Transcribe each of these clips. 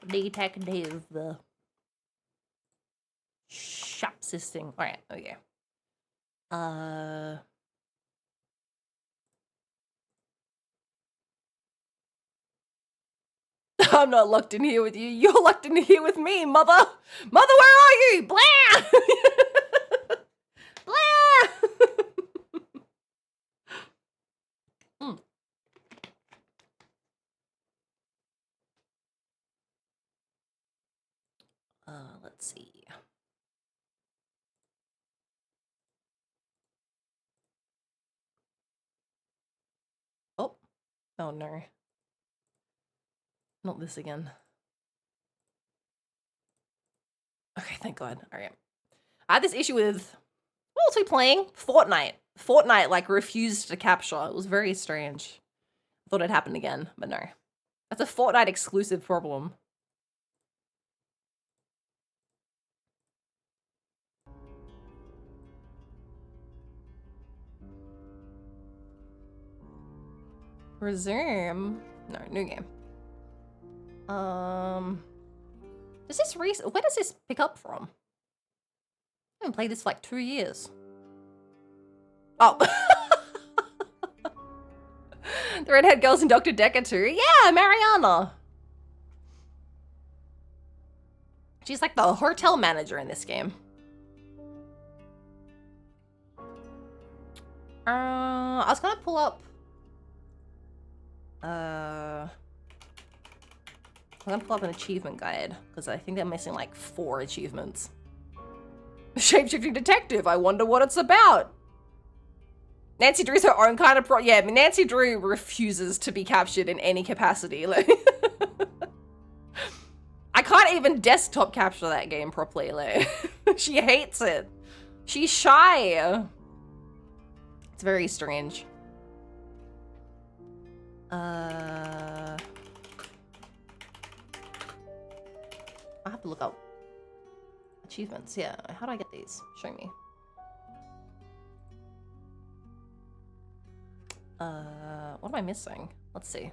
Detective. Shapeshifting. Alright, okay. I'm not locked in here with you. You're locked in here with me, mother. Mother, where are you? Blah! Blah! Let's see. Oh. Oh no. Not this again. Okay, thank God. Alright. I had this issue with... What was we playing? Fortnite. Fortnite, like, refused to capture. It was very strange. I thought it happened again, but no. That's a Fortnite exclusive problem. Resume? No, new game. Does this where does this pick up from? I haven't played this for like 2 years. Oh. The redhead girls in Dr. Decker too. Yeah, Mariana. She's like the hotel manager in this game. I was gonna pull up. I'm gonna pull up an achievement guide because I think they're missing like 4 achievements. Shapeshifting detective. I wonder what it's about. Nancy Drew's her own kind of yeah, I mean, Nancy Drew refuses to be captured in any capacity. Like, I can't even desktop capture that game properly. Like, she hates it. She's shy. It's very strange. I have to look up achievements. Yeah, how do I get these? Show me. What am I missing? Let's see.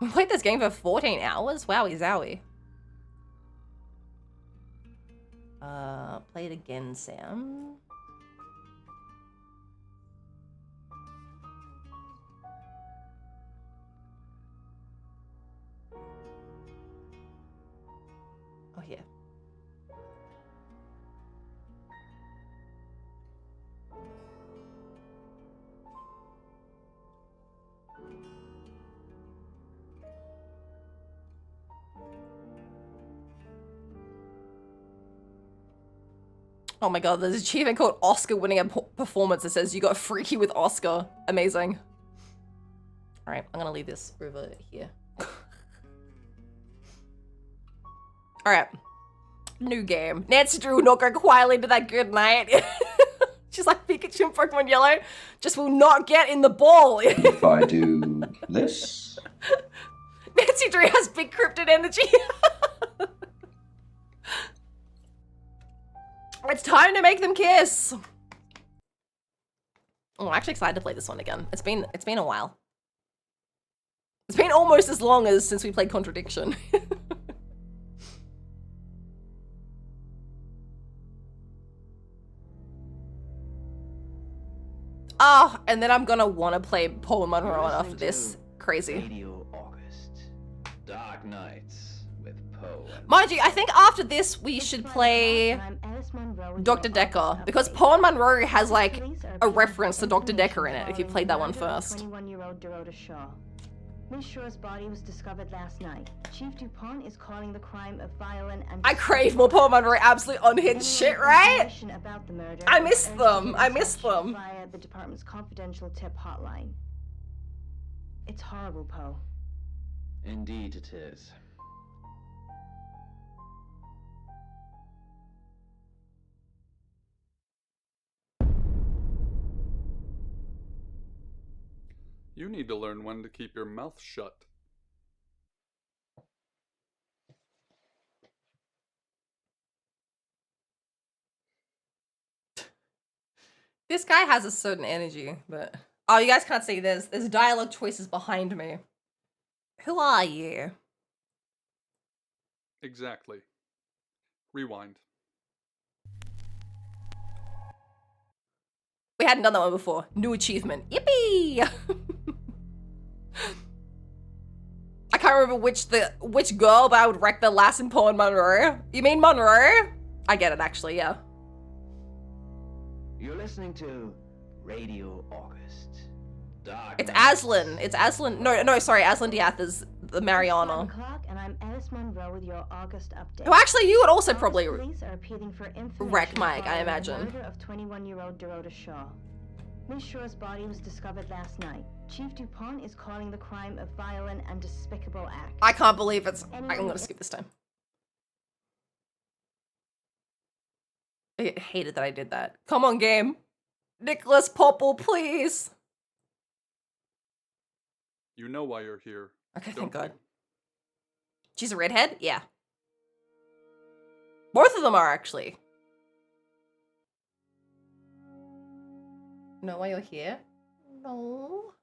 We played this game for 14 hours? Wowie zowie. Play it again, Sam. Oh, yeah. Oh my God, there's an achievement called Oscar winning a performance that says you got freaky with Oscar. Amazing. All right, I'm gonna leave this over here. All right, new game. Nancy Drew will not go quietly into that good night. She's like Pikachu and Pokemon Yellow, just will not get in the ball. If I do this? Nancy Drew has big cryptid energy. It's time to make them kiss. Oh, I'm actually excited to play this one again. It's been a while. It's been almost as long as since we played Contradiction. Oh, and then I'm gonna want to play Paul and Monroe after this. Crazy. Radio August. Dark Nights with Poe. Mind you, I think after this we should play Dr. Decker, because Paul and Monroe has like a reference to Dr. Decker in it, if you played that one first. 21-year-old Dorota Shaw. Miss Shaw's body was discovered last night. Chief DuPont is calling the crime of violent and... I crave more Paul Monroe absolute unhinged shit, right? About the murder, I miss them. I miss them. Via the department's confidential tip hotline. It's horrible, Poe. Indeed it is. You need to learn when to keep your mouth shut. This guy has a certain energy, but... Oh, you guys can't see, there's dialogue choices behind me. Who are you? Exactly. Rewind. We hadn't done that one before. New achievement. Yippee! I can't remember which girl, but I would wreck the last in Paul and Monroe. You mean Monroe? I get it, actually, yeah. You're listening to Radio August. Dark It's Nights. Aslan. It's Aslan. No, sorry. Aslan Diath is the Mariana. 5 o'clock, and I'm Alice Monroe with your August update. Who actually you would also August probably police are appealing for information wreck Mike, I following imagine. The murder of 21-year-old Dorota Shaw. Miss Shaw's body was discovered last night. Chief DuPont is calling the crime a violent and despicable act. I can't believe it's. I'm gonna skip this time. I hated that I did that. Come on, game. Nicholas Popple, please. You know why you're here. Okay, don't thank God. you? She's a redhead? Yeah. Both of them are, actually. Know why you're here? No.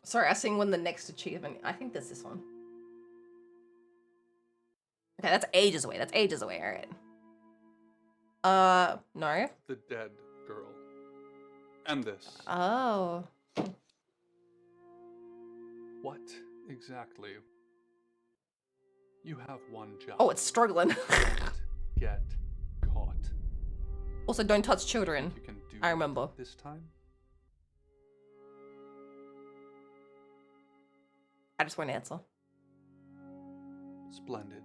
Sorry, asking when the next achievement. I think there's this one. Okay, that's ages away. That's ages away. All right. No. The dead girl. And this. Oh. What exactly? You have one job. Oh, it's struggling. Don't get caught. Also, don't touch children. You can do I remember. this time. I just won't answer. Splendid.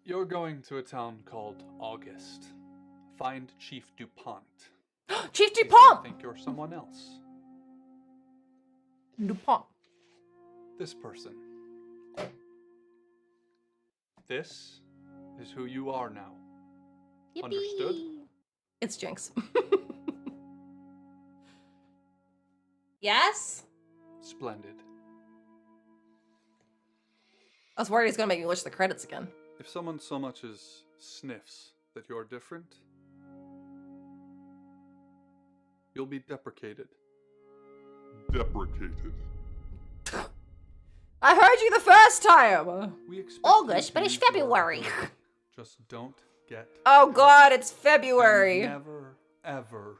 You're going to a town called August. Find Chief DuPont. Chief If you DuPont! think you're someone else. DuPont. This person. This is who you are now. Understood? It's Jinx. Yes? Splendid. I was worried he's gonna make me watch the credits again. If someone so much as sniffs that you're different, you'll be deprecated. Deprecated. I heard you the first time! We expect August, you but to it's use your February. ability. Just don't get Oh caught. god, it's And February. never, ever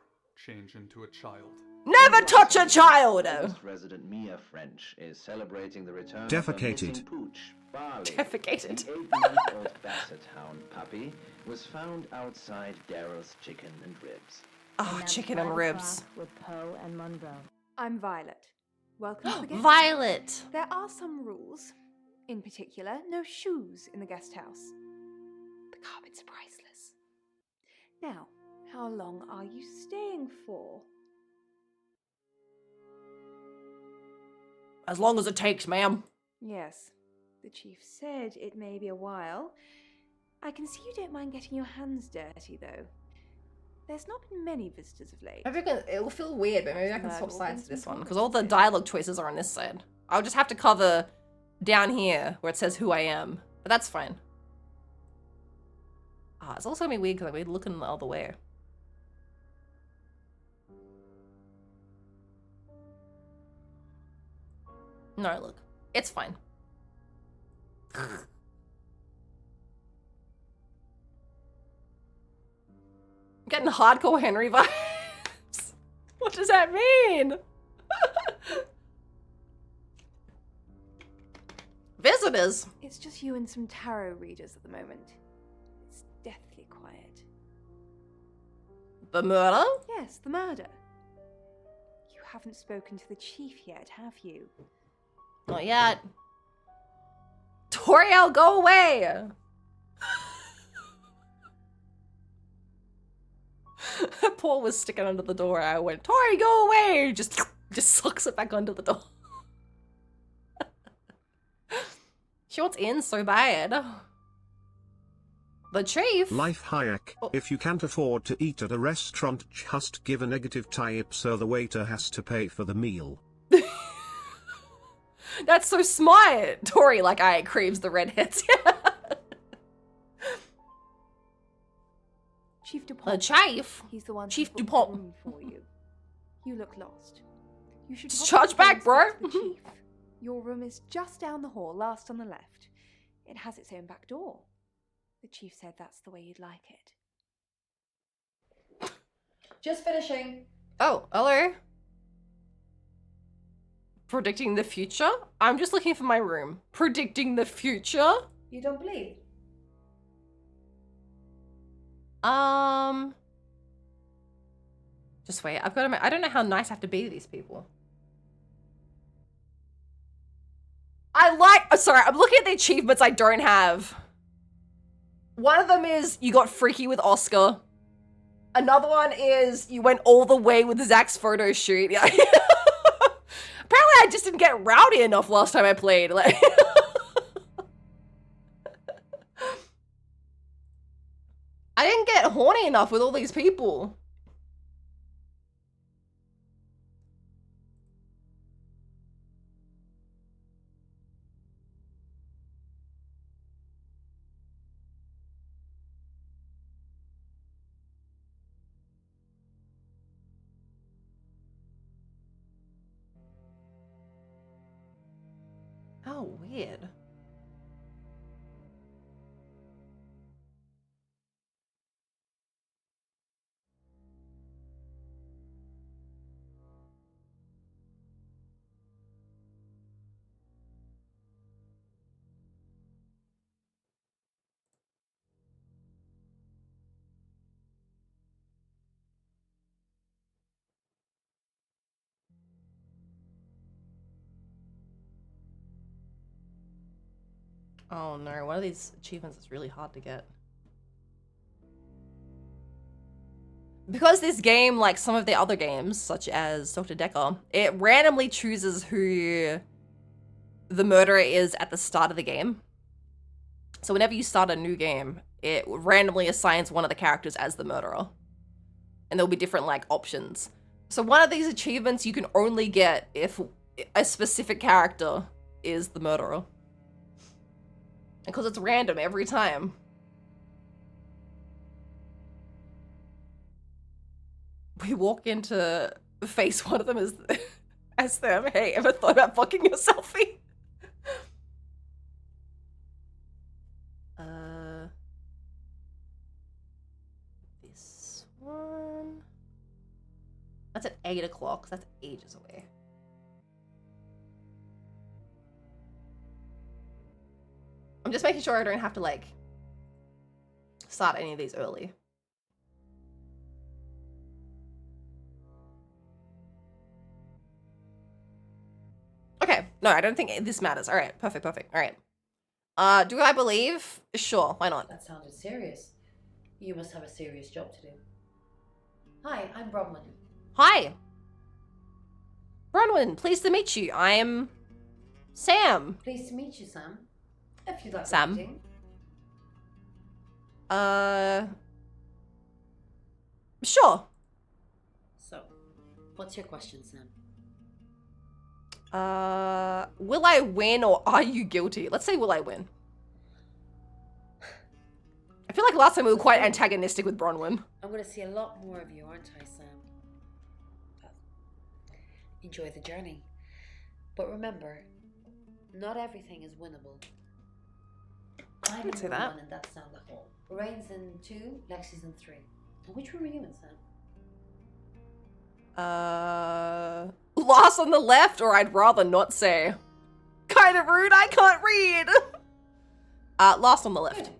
change into a child. Never touch a child! August resident Mia French is celebrating the return Defecated. of a missing pooch, Barley. Defecated. The 8-month-old basset hound puppy was found outside Daryl's Chicken and Ribs. Oh, And that's chicken and 5 ribs. o'clock with Poe and Monroe. I'm Violet. Welcome to the guest Violet! There are some rules. In particular, no shoes in the guest house. The carpets are priceless. Now, how long are you staying for? As long as it takes, ma'am. Yes, the chief said it may be a while. I can see you don't mind getting your hands dirty, though. There's not been many visitors of late. Maybe it will feel weird, but maybe I can Glad swap all sides things to this been one, because all the progressing. dialogue choices are on this side. I'll just have to cover down here where it says who I am, but that's fine. Ah, it's also gonna be weird because we're looking the other way. No, look, it's fine. Getting hardcore Henry vibes. What does that mean? Visitors. It's just you and some tarot readers at the moment. It's deathly quiet. The murder? Yes, the murder. You haven't spoken to the chief yet, have you? Not yet. Toriel, go away! Paul was sticking under the door. I went, Tori, go away! Just sucks it back under the door. She wants in so bad. The chief? Life hack. Oh. If you can't afford to eat at a restaurant, just give a negative tip so the waiter has to pay for the meal. That's so smart. Tori, like, I creams the redheads. Chief DuPont. Chief? He's the one Chief who booked the DuPont. room for you. You look lost. You should Just probably charge back, go and bro. speak to the chief. Your room is just down the hall, last on the left. It has its own back door. The chief said that's the way you'd like it. Just finishing. Oh, hello. Predicting the future? I'm just looking for my room. Predicting the future? You don't believe? Just wait. I've got to. I don't know how nice I have to be to these people. I like. Oh, sorry, I'm looking at the achievements I don't have. One of them is you got freaky with Oscar. Another one is you went all the way with Zach's photo shoot. Yeah. Apparently, I just didn't get rowdy enough last time I played. Like. I didn't get horny enough with all these people. Oh, weird. Oh no, one of these achievements is really hard to get. Because this game, like some of the other games, such as Dr. Decker, it randomly chooses who the murderer is at the start of the game. So whenever you start a new game, it randomly assigns one of the characters as the murderer. And there'll be different, like, options. So one of these achievements you can only get if a specific character is the murderer. Because it's random every time. We walk into face one of them as them. Hey, ever thought about fucking your selfie? This one. That's at 8 o'clock. That's ages away. I'm just making sure I don't have to, like, start any of these early. Okay, no, I don't think this matters. All right, perfect. All right. Do I believe? Sure, why not? That sounded serious. You must have a serious job to do. Hi, I'm Bronwyn. Hi. Bronwyn, pleased to meet you. I'm Sam. Pleased to meet you, Sam. If you'd like Sam. a meeting. Sure. So, what's your question, Sam? Will I win or are you guilty? Let's say will I win. I feel like last time we were quite antagonistic with Bronwyn. I'm going to see a lot more of you, aren't I, Sam? Enjoy the journey. But remember, not everything is winnable. I'm I'd say in room that. 1 and that's down the hall. Lorraine's in 2, Lexi's in 3. And which room are you in, Sam? Last on the left, or I'd rather not say. Kind of rude, I can't read. Last on the left. Good.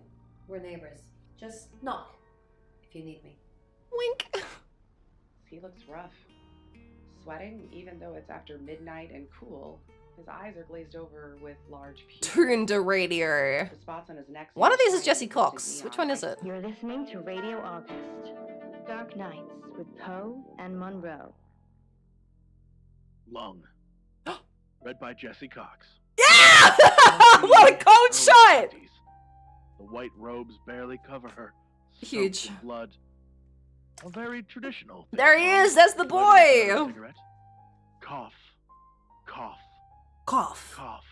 We're neighbors. Just knock if you need me. Wink. He looks rough. Sweating, even though it's after midnight and cool. His eyes are glazed over with large pupils. Tuned to radio. The spots on his neck. One of these is seem Jesse shiny Cox. neon Which one is lights. it? You're listening to Radio August. Dark Nights with Poe and Monroe. Lung. Read by Jesse Cox. Yeah! What a cold Early shot! 20s. The white robes barely cover her. soaked Huge. in blood. A very traditional thing. There he is, that's the Light another boy! cigarette. Cough. Cough. Cough. Cough.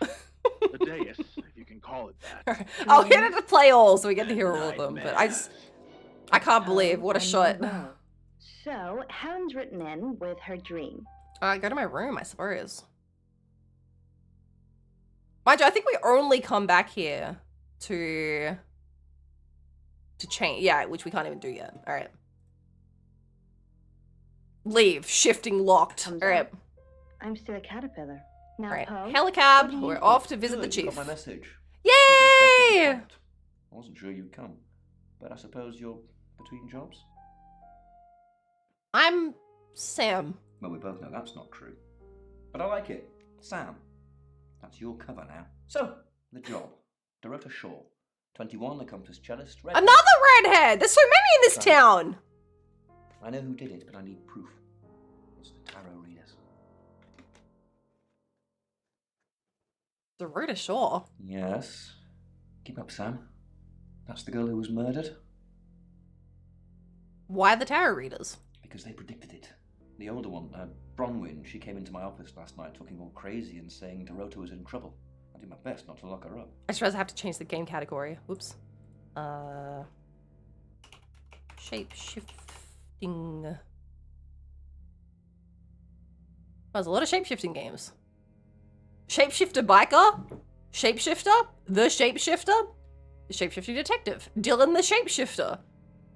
The dais, if you can call it that. I'll hit it to play all so we get to hear all of them. But I can't believe what a And shot. Monroe. So, Helen's written in with her dream. Go to my room, I suppose. Mind you, I think we only come back here to change. Yeah, which we can't even do yet. All right. Leave. Shifting locked. Comes All right. up. I'm still a caterpillar. Now, All right. Poe, what Helicab. do you We're think? off to visit the Good, you chief. got my message. Yay! I wasn't sure you'd come, but I suppose you're between jobs? I'm Sam. Well, we both know that's not true. But I like it. Sam. That's your cover now. So, the job. Dorota Shaw. 21, accomplished cellist. Redhead. Another redhead! There's so many in this town! I know who did it, but I need proof. It's the tarot readers. Dorota Shaw. Yes. Keep up, Sam. That's the girl who was murdered. Why the tarot readers? Because they predicted it. The older one, Bronwyn, she came into my office last night talking all crazy and saying Dorota was in trouble. I did my best not to lock her up. I just realized I have to change the game category. Whoops. Shape-shifting. There's a lot of shape-shifting games. Shapeshifter Biker? Shapeshifter? The Shapeshifter? The Shapeshifting Detective. Dylan the Shapeshifter.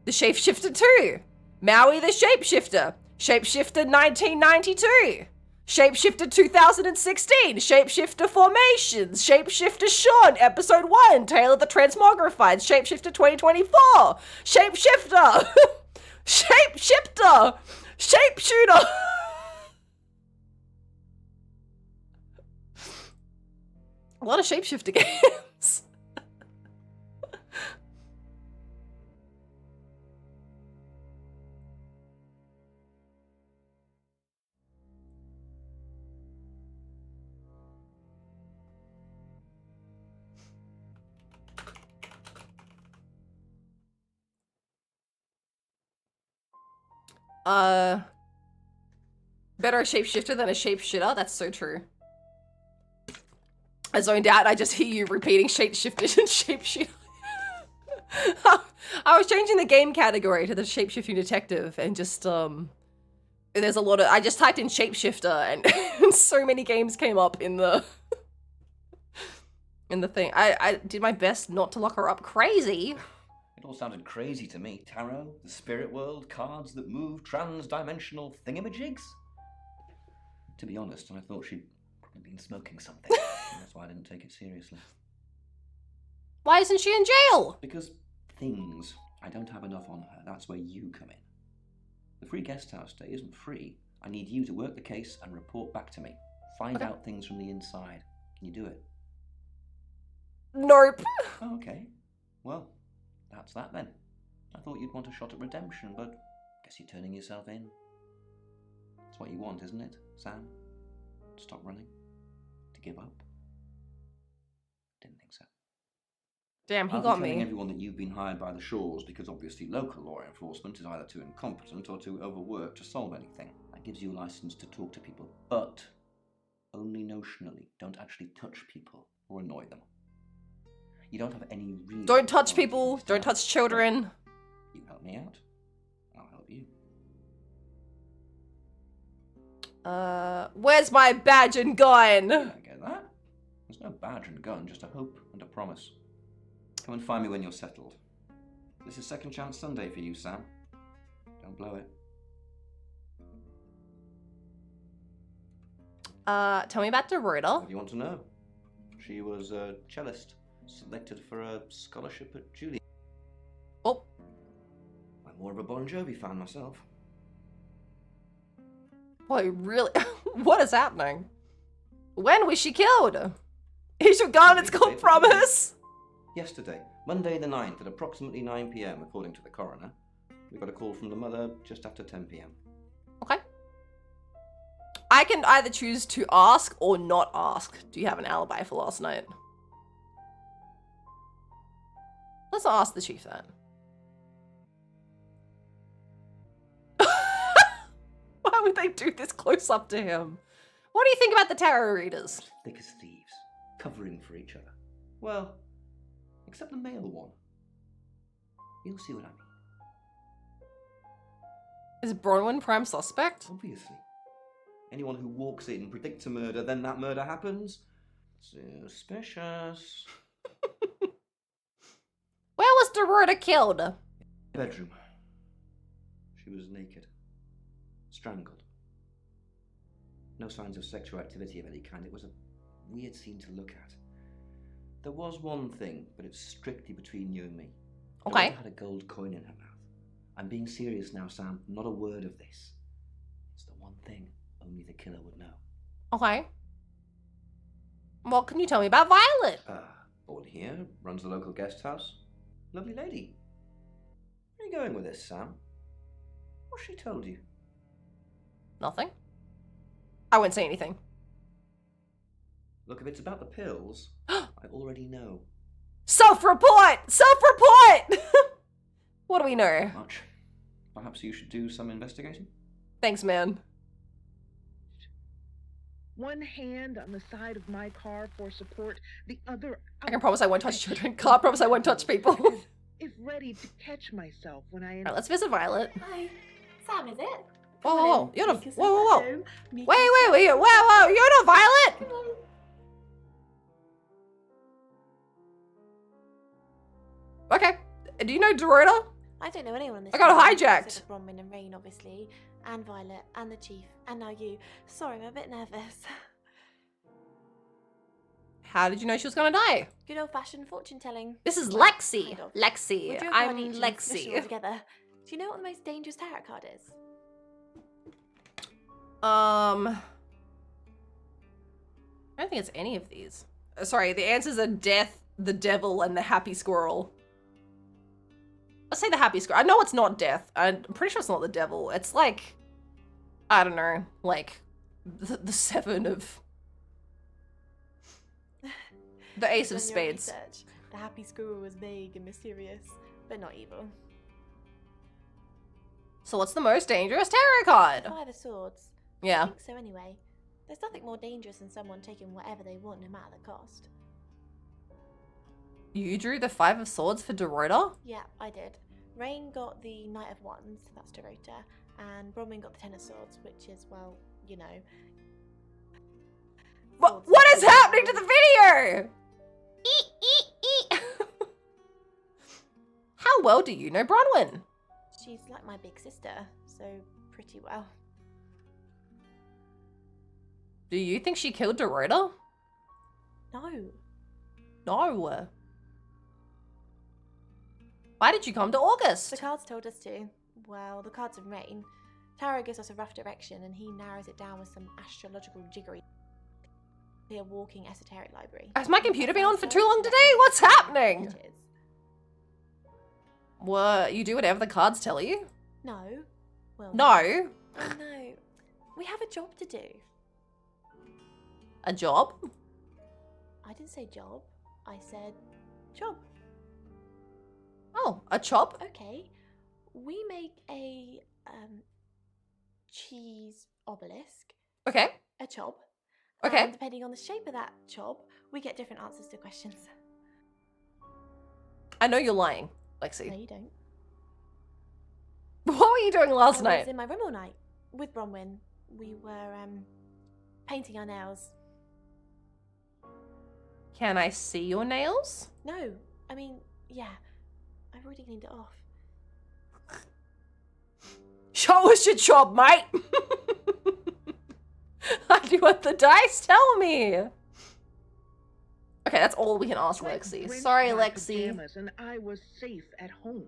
The Shapeshifter 2. Maui the Shapeshifter. Shapeshifter 1992. Shapeshifter 2016. Shapeshifter Formations. Shapeshifter Sean, Episode 1. Tale of the Transmogrified. Shapeshifter 2024. Shapeshifter. Shapeshifter. Shapeshooter. A lot of shapeshifter games. Better a shapeshifter than a shapeshitter. That's so true. I zoned out. I just hear you repeating shapeshifter and shapeshifter. I was changing the game category to the shapeshifting detective, and just there's a lot of. I just typed in shapeshifter, and so many games came up in the thing. I did my best not to lock her up. Crazy. It all sounded crazy to me. Tarot, the spirit world, cards that move, trans-dimensional thingamajigs. To be honest, I thought she'd probably been smoking something. That's why I didn't take it seriously. Why isn't she in jail? Because things. I don't have enough on her. That's where you come in. The free guest house stay isn't free. I need you to work the case and report back to me. Find out things from the inside. Can you do it? Nope. Oh, okay. Well, that's that then. I thought you'd want a shot at redemption, but guess you're turning yourself in. That's what you want, isn't it, Sam? To stop running? To give up? Didn't think so. Damn, he I'll got be telling me. everyone that you've been hired by the Shores because obviously local law enforcement is either too incompetent or too overworked to solve anything. That gives you a license to talk to people, but only notionally. Don't actually touch people or annoy them. You don't have any real... Don't touch people. Don't touch children. You help me out. I'll help you. Where's my badge and gun? I get that. There's no badge and gun, just a hope and a promise. Come and find me when you're settled. This is Second Chance Sunday for you, Sam. Don't blow it. Tell me about Dorota. What do you want to know? She was a cellist, selected for a scholarship at Juilliard. Oh. I'm more of a Bon Jovi fan myself. Boy, really? What is happening? When was she killed? Here's your gun, it's called Promise. Yesterday, Monday the 9th at approximately 9 p.m, according to the coroner. We got a call from the mother just after 10 p.m. Okay. I can either choose to ask or not ask. Do you have an alibi for last night? Let's ask the chief then. Why would they do this close up to him? What do you think about the tarot readers? Thick as thieves, covering for each other. Well, except the male one. You'll see what I mean. Is Bronwyn prime suspect? Obviously. Anyone who walks in, predicts a murder, then that murder happens? Suspicious. Where was Dorota killed? Bedroom. She was naked. Strangled. No signs of sexual activity of any kind. It was a weird scene to look at. There was one thing, but it's strictly between you and me. Okay. Dorota had a gold coin in her mouth. I'm being serious now, Sam. Not a word of this. It's the one thing only the killer would know. Okay. What can you tell me about Violet? Born here, runs the local guest house. Lovely lady. Where are you going with this, Sam? What's she told you? Nothing. I won't say anything. Look, if it's about the pills, I already know. Self-report! Self-report! What do we know? Much. Perhaps you should do some investigating? Thanks, man. One hand on the side of my car for support, the other. I can promise I won't touch children. Can't promise I won't touch people. If ready to catch myself when I. Alright, let's visit Violet. Hi, Sam, is it? Whoa, whoa, whoa! You're not. Whoa, whoa, whoa! Wait! Whoa! You're not Violet. Okay. Do you know Dorota? I don't know anyone on this. I got team, hijacked. except for Bronwyn and Rain, obviously, and Violet, and the Chief, and now you. Sorry, I'm a bit nervous. How did you know she was gonna die? Good old-fashioned fortune telling. This is Well, Lexi. kind of. Lexi. We drew a I'm card each and smushed it all Lexi. together. Do you know what the most dangerous tarot card is? I don't think it's any of these. Sorry, the answers are death, the devil, and the happy squirrel. Let's say the happy squirrel. I know it's not death. I'm pretty sure it's not the devil. It's like, I don't know, like the seven of... The ace of Based on your spades. research, the happy squirrel was vague and mysterious, but not evil. So what's the most dangerous tarot card? Five of Swords. Yeah. I think so anyway. There's nothing more dangerous than someone taking whatever they want, no matter the cost. You drew the Five of Swords for Dorota? Yeah, I did. Rain got the Knight of Wands, that's Dorota, and Bronwyn got the Ten of Swords, which is, well, you know. What is happening to the video? How well do you know Bronwyn? She's like my big sister, so pretty well. Do you think she killed Dorota? No. No. Why did you come to August? The cards told us to. Well, the cards of Rain. Tarot gives us a rough direction and he narrows it down with some astrological jiggery. Be a walking esoteric library. Has my computer been on for too long today? What's happening? What? You do whatever the cards tell you? No. Well. No. Oh no. We have a job to do. A job? I didn't say job. I said job. Oh, a chop? Okay. We make a cheese obelisk. Okay. A chop. Okay. And depending on the shape of that chop, we get different answers to questions. I know you're lying, Lexi. No, you don't. What were you doing last I night? was in my room all night with Bronwyn. We were painting our nails. Can I see your nails? No, I mean, yeah. I've already cleaned it off. Show us your job, mate. I do what the dice tell me. Okay, that's all we can ask Lexi. Sorry, Lexi. And I was safe at home.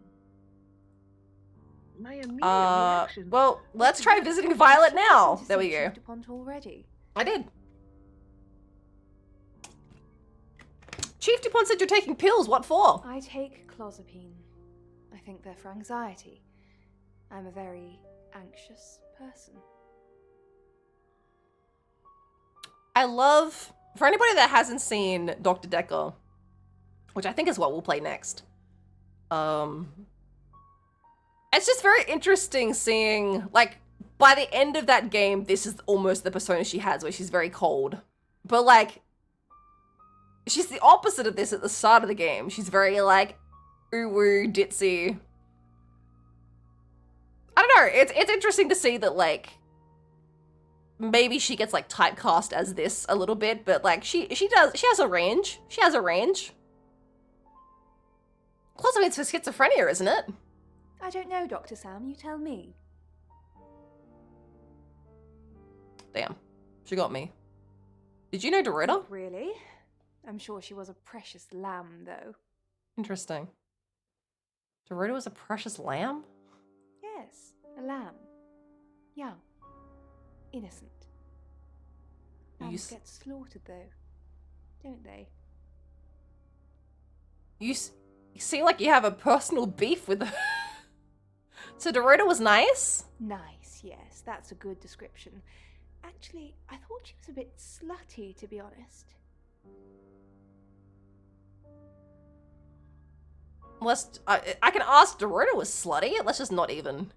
My immediate reaction. Well, let's try visiting Violet now. There we go. Already. I did. Chief DuPont said you're taking pills. What for? I take clozapine. I think they're for anxiety. I'm a very anxious person. I love, for anybody that hasn't seen Dr. Decker, which I think is what we'll play next. It's just very interesting seeing, like, by the end of that game, this is almost the persona she has, where she's very cold. But, like, she's the opposite of this at the start of the game. She's very, like, ooh-woo, ditzy. I don't know, it's interesting to see that, like, maybe she gets, like, typecast as this a little bit, but, like, she has a range. She has a range. Closeted for schizophrenia, isn't it? I don't know, Dr. Sam, you tell me. Damn, she got me. Did you know Dorota? Really? I'm sure she was a precious lamb, though. Interesting. Dorota was a precious lamb? Yes, a lamb. Young. Innocent. Lambs get slaughtered, though, don't they? You seem like you have a personal beef with her. So Dorota was nice? Nice, yes, that's a good description. Actually, I thought she was a bit slutty, to be honest. I can ask Dorota was slutty. Let's just not even.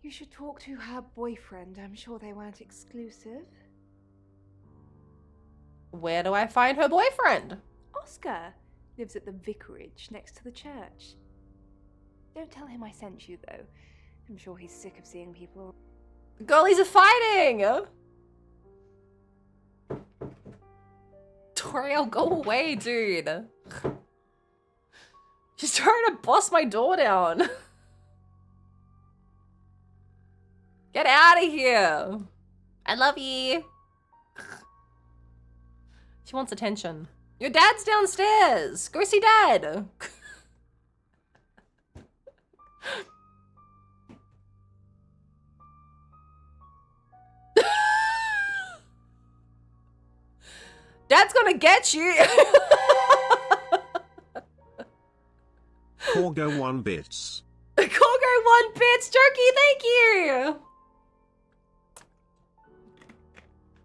You should talk to her boyfriend. I'm sure they weren't exclusive. Where do I find her boyfriend? Oscar lives at the vicarage next to the church. Don't tell him I sent you, though. I'm sure he's sick of seeing people. The girlies are fighting! Toriel, go away, dude. She's trying to bust my door down. Get out of here. I love you. She wants attention. Your dad's downstairs. Go see dad. Dad's gonna get you. Corgo 1 bits. Corgo 1 bits, Jerky, thank you.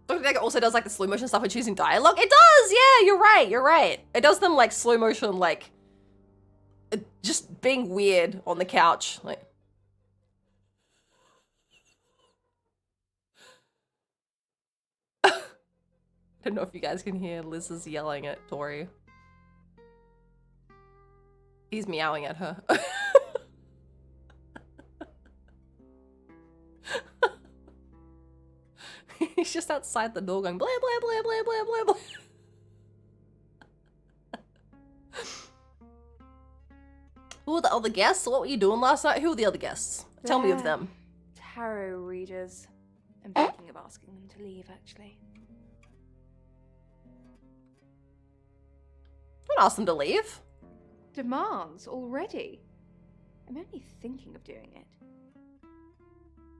Dr. Decker also does like the slow motion stuff with choosing dialogue. It does, yeah, you're right, you're right. It does them like slow motion, like just being weird on the couch, like. I don't know if you guys can hear Liz is yelling at Tori. He's meowing at her. He's just outside the door going blah blah blah blah blah blah blah. Who are the other guests? What were you doing last night? Who are the other guests? Tell me of them. Tarot readers. I'm thinking of asking them to leave, actually. Don't ask them to leave. Demands already? I'm only thinking of doing it.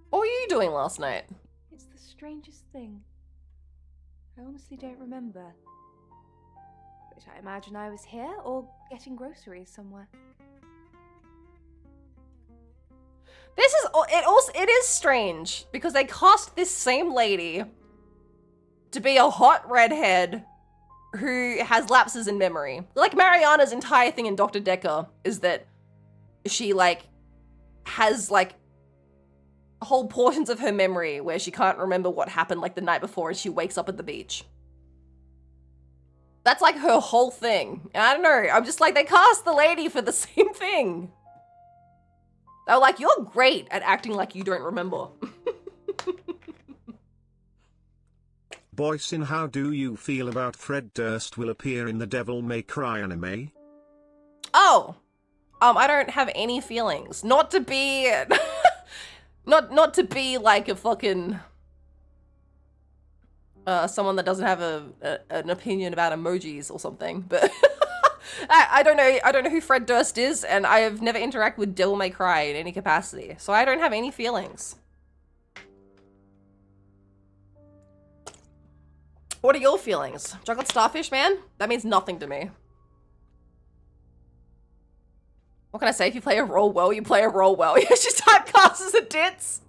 What were you doing last night? It's the strangest thing. I honestly don't remember. But I imagine I was here or getting groceries somewhere. This is it is strange because they cast this same lady to be a hot redhead who has lapses in memory. Like Mariana's entire thing in Dr. Decker is that she like has like whole portions of her memory where she can't remember what happened like the night before and she wakes up at the beach. That's like her whole thing. I don't know. I'm just like, they cast the lady for the same thing. They were like, you're great at acting like you don't remember. Boysin, how do you feel about Fred Durst will appear in the Devil May Cry anime? Oh, I don't have any feelings. Not to be, not to be like a fucking, someone that doesn't have an opinion about emojis or something, but I don't know who Fred Durst is, and I have never interacted with Devil May Cry in any capacity, so I don't have any feelings. What are your feelings? Chocolate Starfish, man? That means nothing to me. What can I say? If you play a role well, you play a role well. You just typecast as a ditz.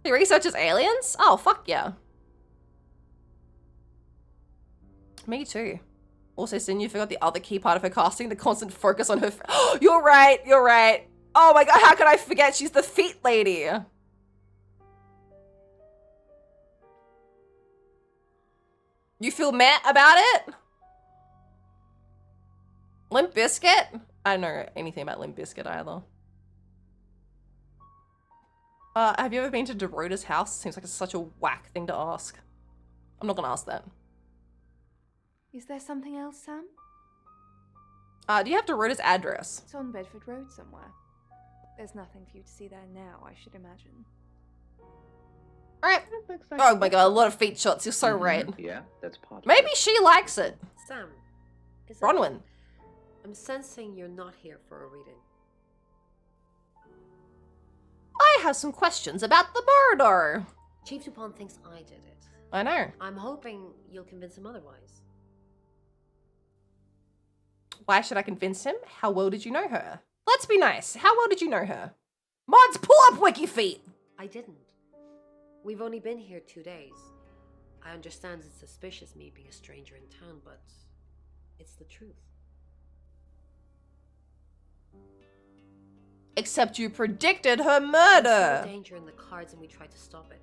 He researches aliens? Oh, fuck yeah. Me too. Also, Sin, you forgot the other key part of her casting, the constant focus on her. You're right, you're right. Oh my god, how could I forget? She's the feet lady. You feel mad about it? Limp Bizkit? I don't know anything about Limp Bizkit either. Have you ever been to Dorota's house? Seems like it's such a whack thing to ask. I'm not gonna ask that. Is there something else, Sam? Do you have Dorota's address? It's on Bedford Road somewhere. There's nothing for you to see there now, I should imagine. Alright. Oh my god, a lot of feet shots. You're so right. Yeah, that's possible. Maybe she likes it. Sam, is Bronwyn. I'm sensing you're not here for a reading. I have some questions about the murder. Chief Dupont thinks I did it. I know. I'm hoping you'll convince him otherwise. Why should I convince him? How well did you know her? Let's be nice. How well did you know her? Mods, pull up Wiki Feet! I didn't. We've only been here 2 days. I understand it's suspicious me being a stranger in town, but it's the truth. Except you predicted her We murder. saw danger in the cards and we tried to stop it.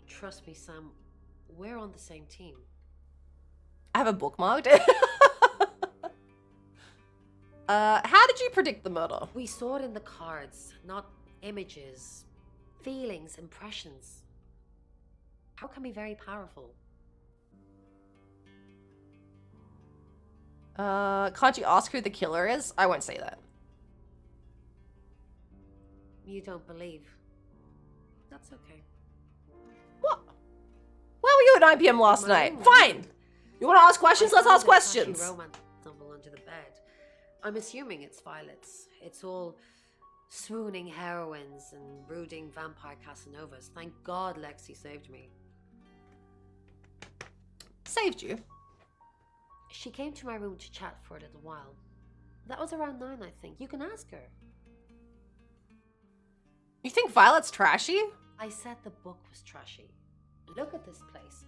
Trust me, Sam, we're on the same team. I have a bookmarked. How did you predict the murder? We saw it in the cards, not images, feelings, impressions. How can be very powerful? Can't you ask who the killer is? I won't say that. You don't believe. That's okay. What? Where were you at 9 p.m. last night? Fine! You want to ask questions? Let's ask questions! Romance stumble under the bed. I'm assuming it's Violet's. It's all swooning heroines and brooding vampire Casanovas. Thank God Lexi saved me. Saved you? She came to my room to chat for a little while. That was around 9, I think. You can ask her. You think Violet's trashy? I said the book was trashy. Look at this place.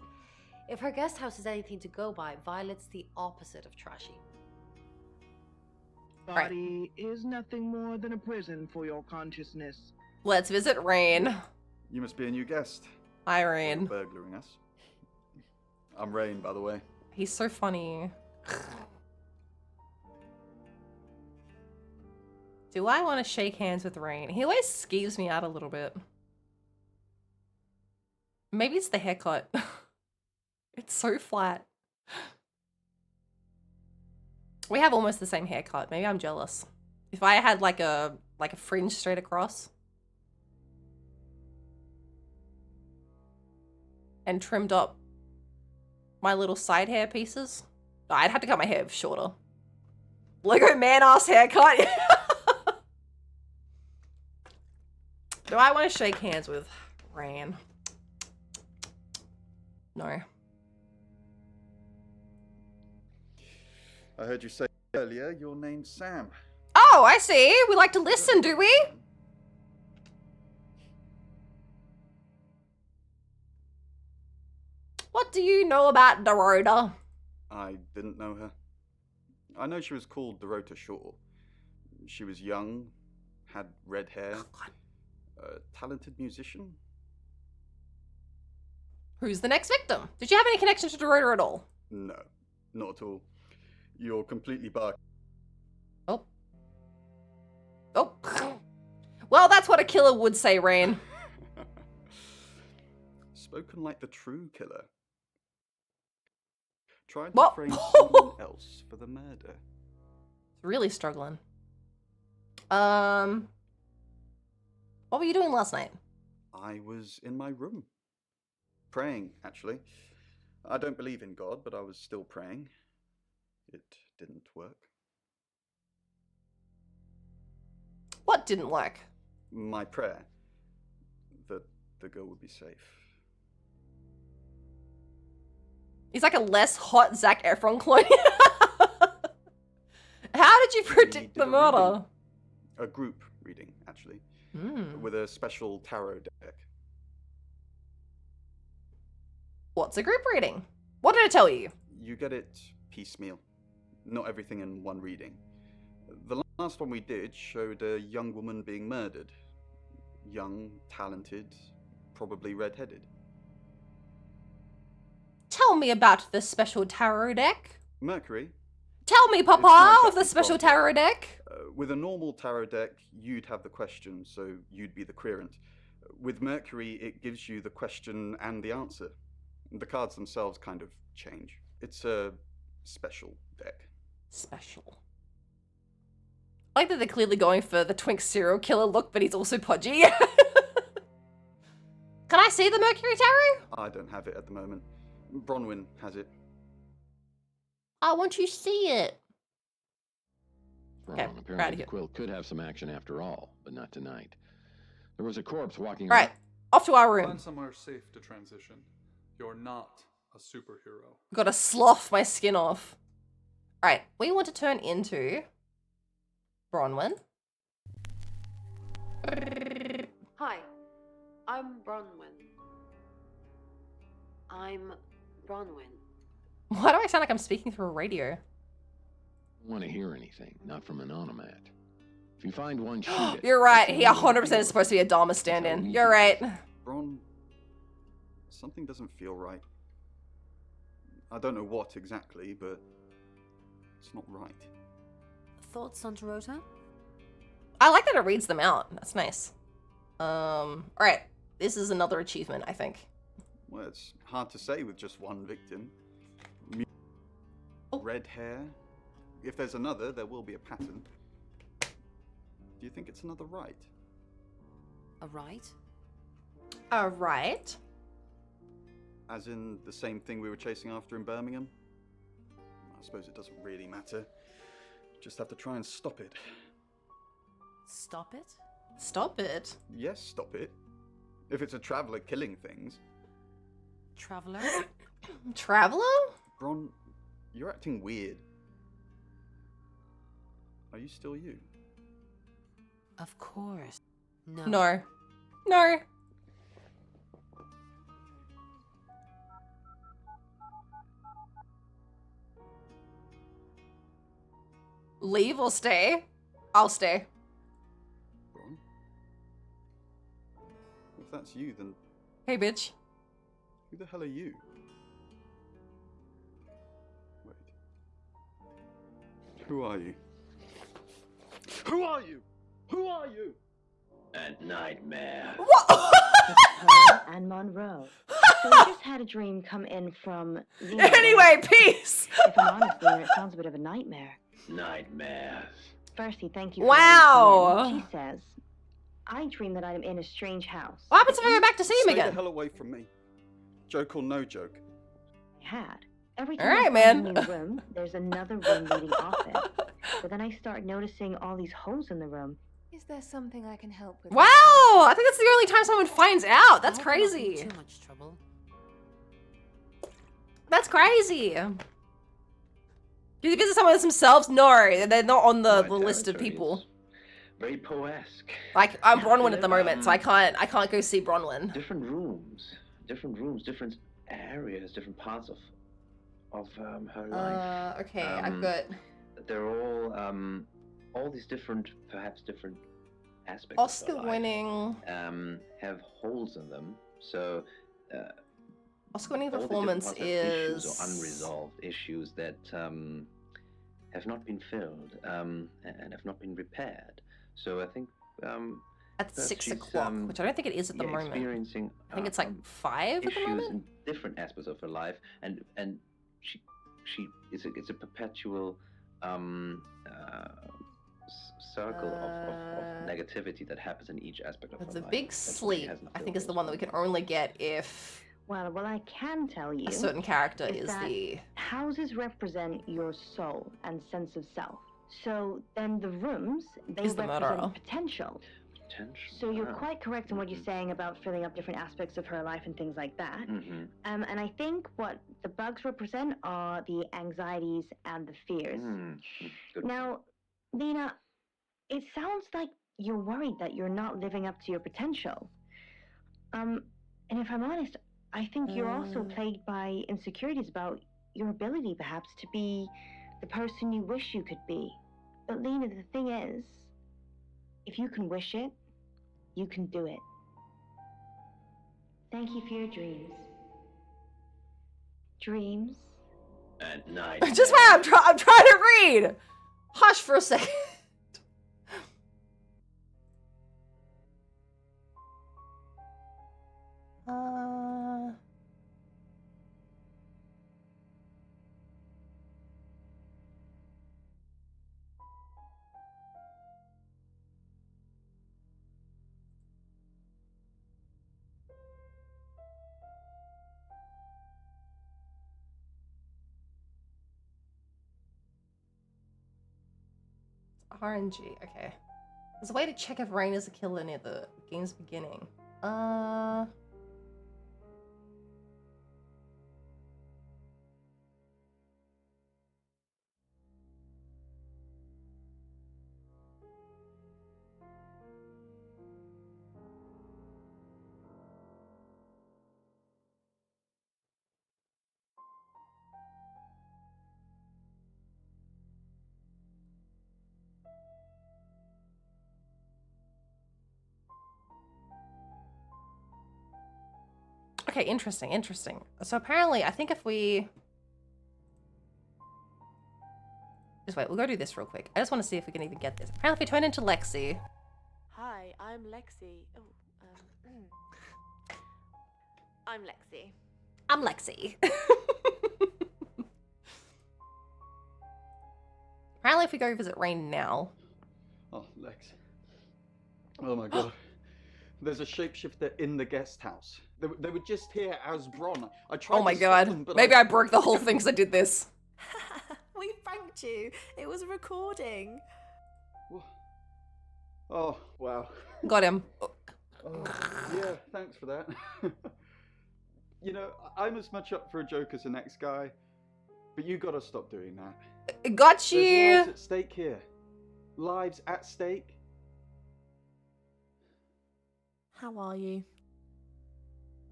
If her guest house is anything to go by, Violet's the opposite of trashy. Body is nothing more than a prison for your consciousness. Let's visit Rain. You must be a new guest. Hi, Rain. Burglaring us. I'm Rain, by the way. He's so funny. Do I want to shake hands with Rain? He always skeeves me out a little bit. Maybe it's the haircut. It's so flat. We have almost the same haircut. Maybe I'm jealous. If I had like a fringe straight across and trimmed up my little side hair pieces, I'd have to cut my hair shorter. Lego man ass haircut. Do I want to shake hands with Rain? No. I heard you say earlier your name's Sam. Oh, I see. We like to listen, do we? What do you know about Dorota? I didn't know her. I know she was called Dorota Shaw. She was young, had red hair, a talented musician. Who's the next victim? Did you have any connection to Dorota at all? No, not at all. You're completely bark. Oh. Oh. Well, that's what a killer would say, Rain. Spoken like the true killer. Tried to What? frame someone else for the murder. Really struggling. What were you doing last night? I was in my room. Praying, actually. I don't believe in God, but I was still praying. It didn't work. What didn't work? My prayer that the girl would be safe. He's like a less hot Zac Efron clone. How did you predict the murder? A group reading, actually. Hmm. With a special tarot deck. What's a group reading? What did it tell you? You get it piecemeal. Not everything in one reading. The Last one we did showed a young woman being murdered. Young, talented, probably red-headed. Tell me about the special tarot deck. Mercury? Tell me, It's Papa, not of the exactly special complex. tarot deck. With a normal tarot deck, you'd have the question, so you'd be the querent. With Mercury, it gives you the question and the answer. The cards themselves kind of change. It's a special deck. Special. I like that they're clearly going for the twink serial killer look, but he's also podgy. Can I see the Mercury Tarot? I don't have it at the moment. Bronwyn has it. I want you to see it. Okay, Wrong. right Apparently the here. quilt could have some action after all, but not tonight. There was a corpse walking Right, around. off to our room. Find somewhere safe to transition. You're not a superhero. Gotta slough my skin off. Alright, we want to turn into Bronwyn. Hi, I'm Bronwyn. I'm Bronwyn. Why do I sound like I'm speaking through a radio? Don't want to hear anything, not from an onomat. If you find one, shoot it. You're right, he 100% is supposed to be a Dharma stand-in. You're right. Bron, something doesn't feel right. I don't know what exactly, but it's not right. Thoughts on Dorota? I like that it reads them out. That's nice. Alright. This is another achievement, I think. Well, it's hard to say with just one victim. Red hair. If there's another, there will be a pattern. Do you think it's another right? A right? Alright. As in the same thing we were chasing after in Birmingham? I suppose it doesn't really matter. Just have to try and stop it. Stop it? Stop it? Yes, stop it. If it's a traveller killing things. Traveller? Traveller? Bron, you're acting weird. Are you still you? Of course. No. No. No. Leave or stay? I'll stay. Bron? If that's you, then Hey, bitch. who the hell are you? Wait. Who are you? Who are you? Who are you? A nightmare. Her and Monroe. So we just had a dream come in from Lena. Anyway, peace. If I'm honest, Lena, it sounds a bit of a nightmare. Nightmares. Firstly, thank you. Wow. She says, I dream that I'm in a strange house. What happens if I go back to see him Stay again? the hell away from me. Joke or no joke. I had. Every All time right, I man. find a new room, there's another room leading off it. But then I start noticing all these holes in the room. Is there something I can help with? Wow! I think that's the only time someone finds out. That's I hope I'm not in crazy. Too much trouble. That's crazy. Do they visit someone else themselves? No, they're not on the list of territory people. is very poesque. Like I'm Bronwyn at the moment, so I can't go see Bronwyn. Different rooms, different areas, different parts of her life. Okay, I've got They're all these different, perhaps different aspects. of her life, Oscar-winning. have holes in them. So. Oscar-winning all the performance different parts have issues is or unresolved issues that have not been filled and have not been repaired. So I think at that 6 she's, o'clock, which I don't think it is at the moment. experiencing I think it's like 5 at the issues moment. in different aspects of her life, and she it's a perpetual circle of negativity that happens in each aspect of her The life. big That's what she sleep, hasn't I think, filled is the one that we can only get if Well, what I can tell you a certain character is is that the. houses represent your soul and sense of self. So then the rooms, they Is the represent murderer. potential. Potential. So you're Ah. quite correct in what you're saying about filling up different aspects of her life and things like that. Mm-hmm. And I think what the bugs represent are the anxieties and the fears. Good. Now, Lena, it sounds like you're worried that you're not living up to your potential. And if I'm honest, I think you're also plagued by insecurities about your ability, perhaps, to be the person you wish you could be. But Lena, the thing is, if you can wish it, you can do it. Thank you for your dreams. Dreams. At night. Just wait, I'm trying to read. Hush for a second. RNG, okay. There's a way to check if Rain is a killer near the game's beginning. Okay, interesting, interesting. So apparently, I think if we... Just wait, we'll go do this real quick. I just want to see if we can even get this. Apparently, if we turn into Lexi... Hi, I'm Lexi. I'm Lexi. I'm Lexi. Apparently, if we go visit Rain now... Oh, Lex. Oh my god. There's a shapeshifter in the guest house. They were just here as Bron. I tried Oh my to stop god. them, but Maybe I broke the whole thing because I did this. We pranked you. It was a recording. Oh, wow. Got him. Oh, yeah, thanks for that. You know, I'm as much up for a joke as the next guy, but you gotta stop doing that. Got you. There's lives at stake here. Lives at stake. How are you?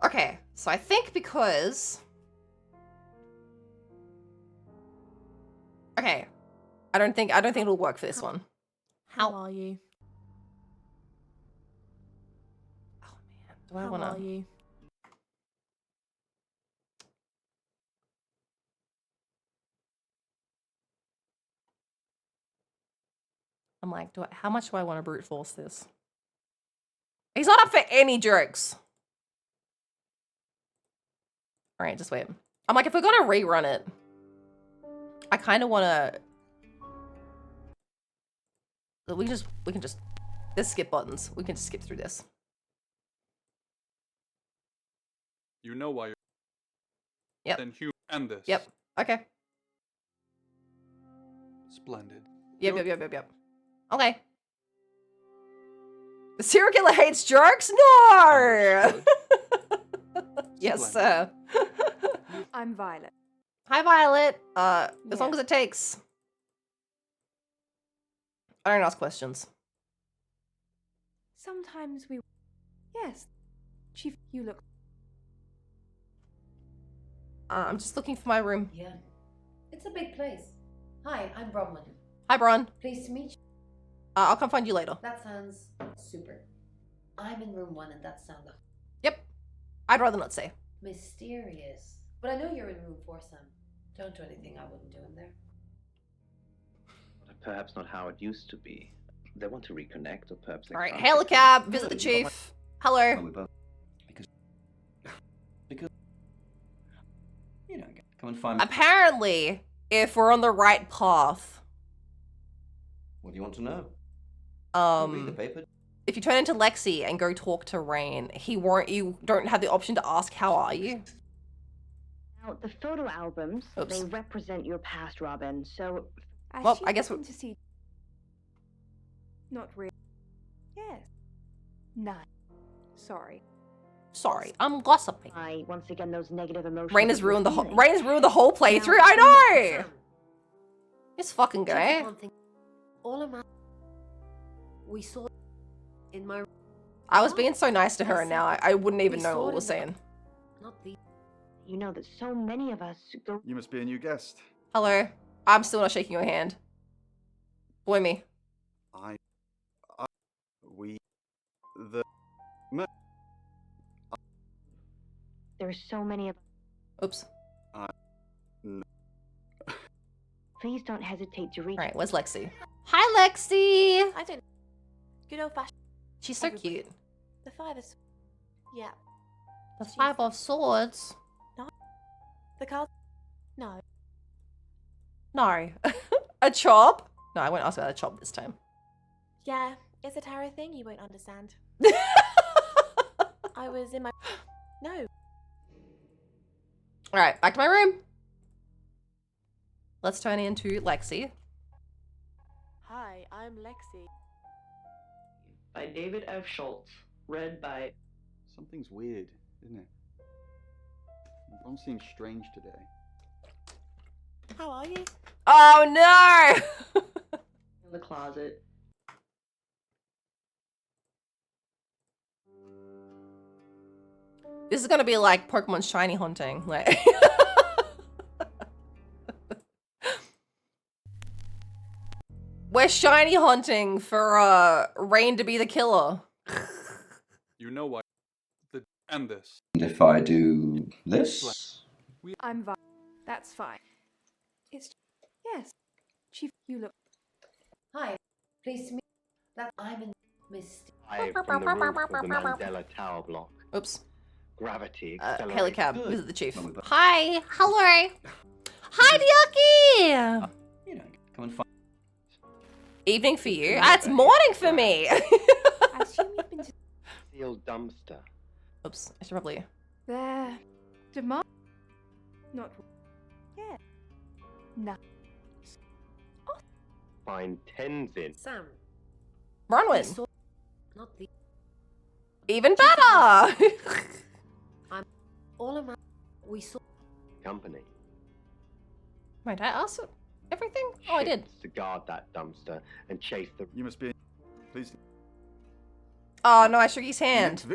Okay, so I think because... Okay. I don't think it'll work for this one. How are you? Do I wanna... How are you? I'm like, how much do I want to brute force this? He's not up for any jokes. All right, just wait. I'm like, if we're gonna rerun it, I kind of want to. We can just. There's skip buttons. We can just skip through this. You know why you're. Yep. Then human and this. Yep. Okay. Splendid. Yep. Okay. The serial killer hates jerks? No! Yes, sir. I'm Violet. Hi, Violet. As long as it takes. I don't ask questions. Sometimes we... Yes. Chief, you look... I'm just looking for my room. Yeah. It's a big place. Hi, I'm Bronwyn. Hi, Bron. Pleased to meet you. I'll come find you later. That sounds super. I'm in room 1 and that sounds Yep. I'd rather not say. mysterious. But I know you're in room 4, Sam. Don't do anything I wouldn't do in there. Perhaps not how it used to be. They want to reconnect, or perhaps they All right, can't hail a cab, visit the chief. Hello. Because you know, come and find me. Apparently, if we're on the right path, What do you want to know? Read the paper. if you turn into Lexi and go talk to Rain, you don't have the option to ask, how are you? Now, the photo albums, they represent your past, Robin, so... Well, I guess to see... Not really. Yes. Nice. Sorry. Sorry, I'm gossiping. Once again, those negative emotions... Rain has ruined the whole playthrough. I know. This fucking guy. All I'm we saw in my... I was being so nice to her, and now I wouldn't even know what we're saying. Not the... You know that so many of us go... You must be a new guest. Hello. I'm still not shaking your hand. Boy me. We, the, Mer- There are so many of. Oops. no. Please don't hesitate to reach. Alright, where's Lexi? Hi, Lexi! I don't. Good old fashioned. She's so cute. The five is. Yeah. The Five of Swords? No. The card. No. No. A chop? No, I won't ask about a chop this time. Yeah, it's a tarot thing you won't understand. I was in my. No. Alright, back to my room. Let's turn into Lexi. Hi, I'm Lexi. By David F. Schultz. Read by. Something's weird, isn't it? Everyone seems strange today. How are you? Oh no! In the closet. This is gonna be like Pokemon shiny hunting. Like we're shiny hunting for Rain to be the killer. You know what? And this. And if I do this? I'm fine. That's fine. It's yes. Chief, you look. Hi, pleased to meet you. That I'm in Misty. From the roof of the Mandela Tower block. Oops. Gravity Helicab. This is the chief. Hi. Hello. Hi, Diaki. You know, come and find. Evening for you. Ah, it's morning for me. I assume you've been to Sealed dumpster. Oops. I should probably. there. Demand. Not. Yeah. No. Find Tenzin. Sam. Bronwyn. Not the. Even better. I'm all around. We saw. Company. Wait, I asked everything? Oh, I did. To guard that dumpster and chase the. You must be. Please. Oh no, I shook his hand.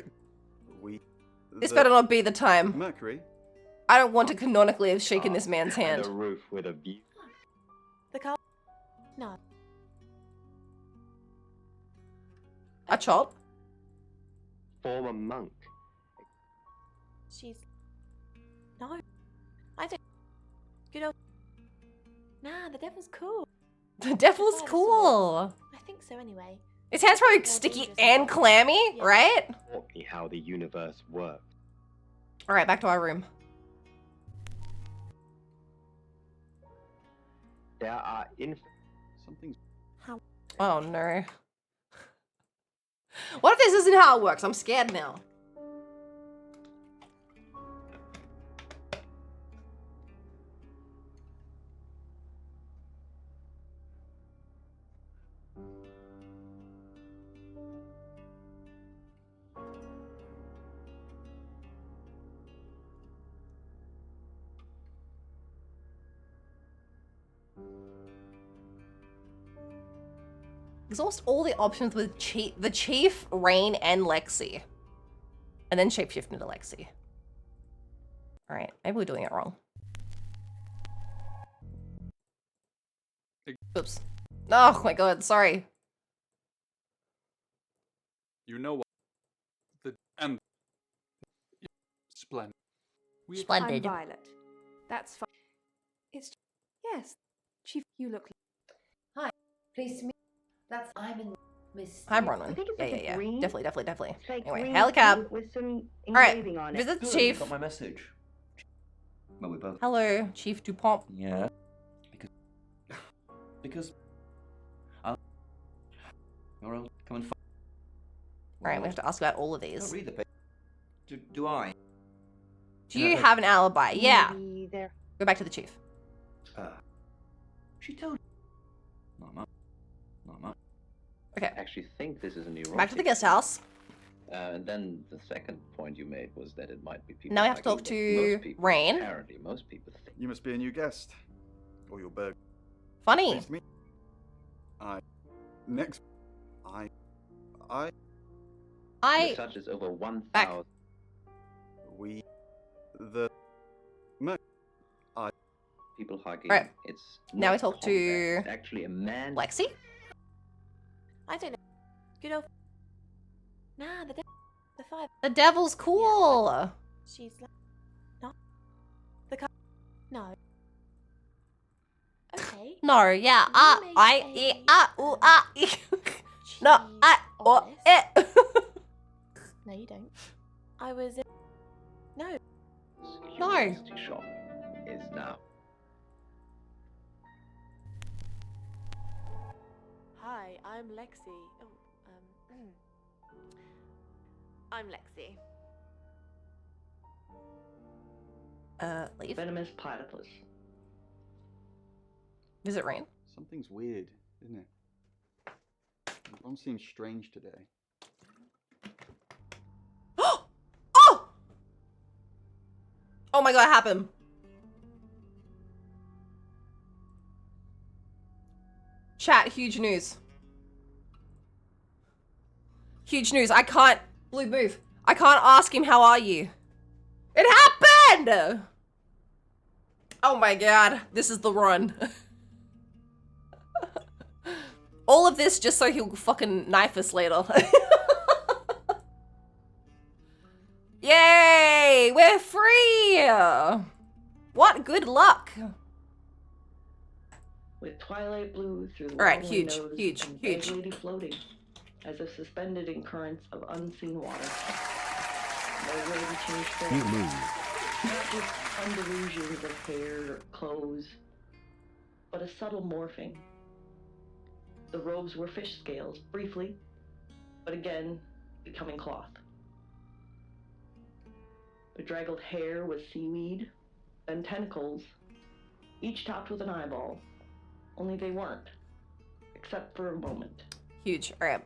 This better not be the time. Mercury. I don't want to canonically have shaken this man's hand. The roof with a view. The card. No. A chop? Former monk. She's. No. I don't. Good old. Nah, the devil's cool. The devil's cool. I think so anyway. His hand's probably sticky and clammy, right? Taught me how the universe works. Alright, back to our room. There are something's. How? Oh no. What if this isn't how it works? I'm scared now. Exhaust all the options with the Chief, Rain, and Lexi. And then shapeshift into Lexi. Alright, maybe we're doing it wrong. Oops. Oh my god, sorry. You know what? The and splendid. Splendid. I'm Violet. That's fine. It's yes. Chief, you look. Hi, pleased to meet you. That's I'm in Misty. Hi, Bronwyn. I think it's Yeah, like yeah, a yeah. green. Definitely. It's like Anyway, green helicab. paint with some Alright, engraving on it. visit the Good, chief. got my message. Well, we both. Hello, Chief Dupont. Yeah. Because. You're all come and find. Alright, we have to ask about all of these. Don't read the paper. Do I? Do you have an alibi? Yeah. Maybe there. Go back to the chief. She told. Not much. Not much. Okay. I actually think this is a new Back to the guest house. And then the second point you made was that it might be people. Now we have to like talk you, but to most people, Rain. Apparently, most people think. You must be a new guest. Or your burger. Funny. Pleased to meet you. Next. The such as over 1,000. We. The. People hugging. Right. It's Now we not talk combat, to it's actually a man. Lexi. I don't know. Good old. Nah, the five. The devil's cool. She's like, not the car. No. Okay. No, yeah, no, No, you don't. I was. No. No. Curiosity shop is now. Hi, I'm Lexi. I'm Lexi. Leave. Venomous platypus. Does it rain? Something's weird, isn't it? Everyone seems strange today. Oh! Oh my god, it happened. Chat, huge news. Huge news. I can't. Blue, move. I can't ask him, how are you? It happened! Oh my god. This is the run. All of this just so he'll fucking knife us later. Yay! We're free! What good luck! With twilight blue through the Alright, long huge, windows huge, and huge. vaguely floating, as if suspended in currents of unseen water. No way to change form. You move. Not just undelusions of hair or clothes, but a subtle morphing. The robes were fish scales, briefly, but again, becoming cloth. Bedraggled hair was seaweed, then tentacles, each topped with an eyeball. Only they weren't, except for a moment. Huge. Alright.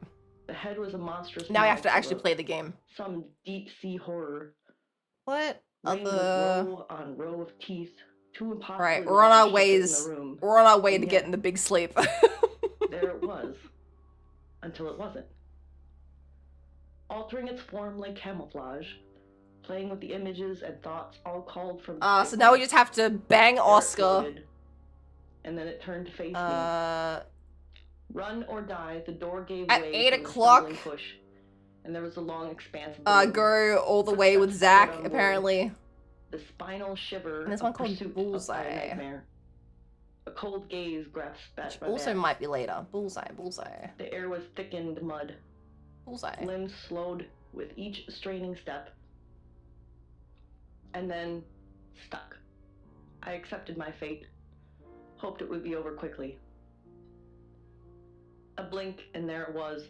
The head was a monstrous Now I have to mouth actually of play the game. some deep-sea horror. What Ringed with other... row on row of teeth, too impossibly Alright, we're on our large to fit in ways. the room. We're on our way And to yet, getting the big sleep. there it was, until it wasn't. Altering its form like camouflage, playing with the images and thoughts all called from So now we just have to bang Oscar. and then it turned to face me. Run or die, the door gave At way 8 from the o'clock. stumbling push, and there was a long expanse of the room. Go all the way with Zach, apparently. The spinal shiver And there's of one called pursuit of a Bullseye. nightmare. A cold gaze grasped at my Also back. might be later. Bullseye, bullseye. The air was thickened mud. Bullseye. Limbs slowed with each straining step. And then stuck. I accepted my fate. Hoped it would be over quickly. A blink and there it was.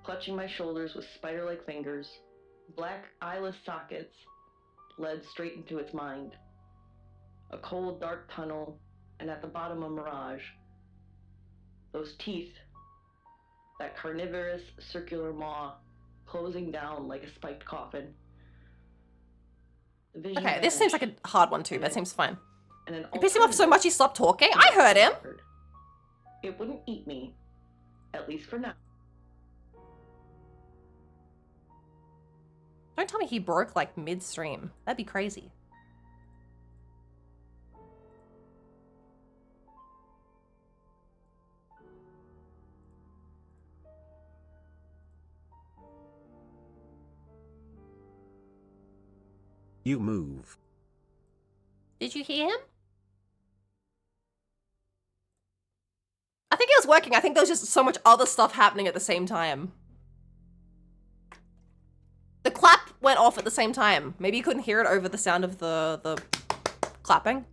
Clutching my shoulders with spider-like fingers, black eyeless sockets led straight into its mind. A cold, dark tunnel, and at the bottom a mirage. Those teeth, that carnivorous circular maw, closing down like a spiked coffin. The vision Okay, this seems like vanished, a hard one too, but it seems fine. and an You pissed him off so much he stopped talking? I heard him! It wouldn't eat me, at least for now. Don't tell me he broke like midstream. That'd be crazy. You move. Did you hear him? I think it was working. I think there was just so much other stuff happening at the same time. The clap went off at the same time. Maybe you couldn't hear it over the sound of the clapping.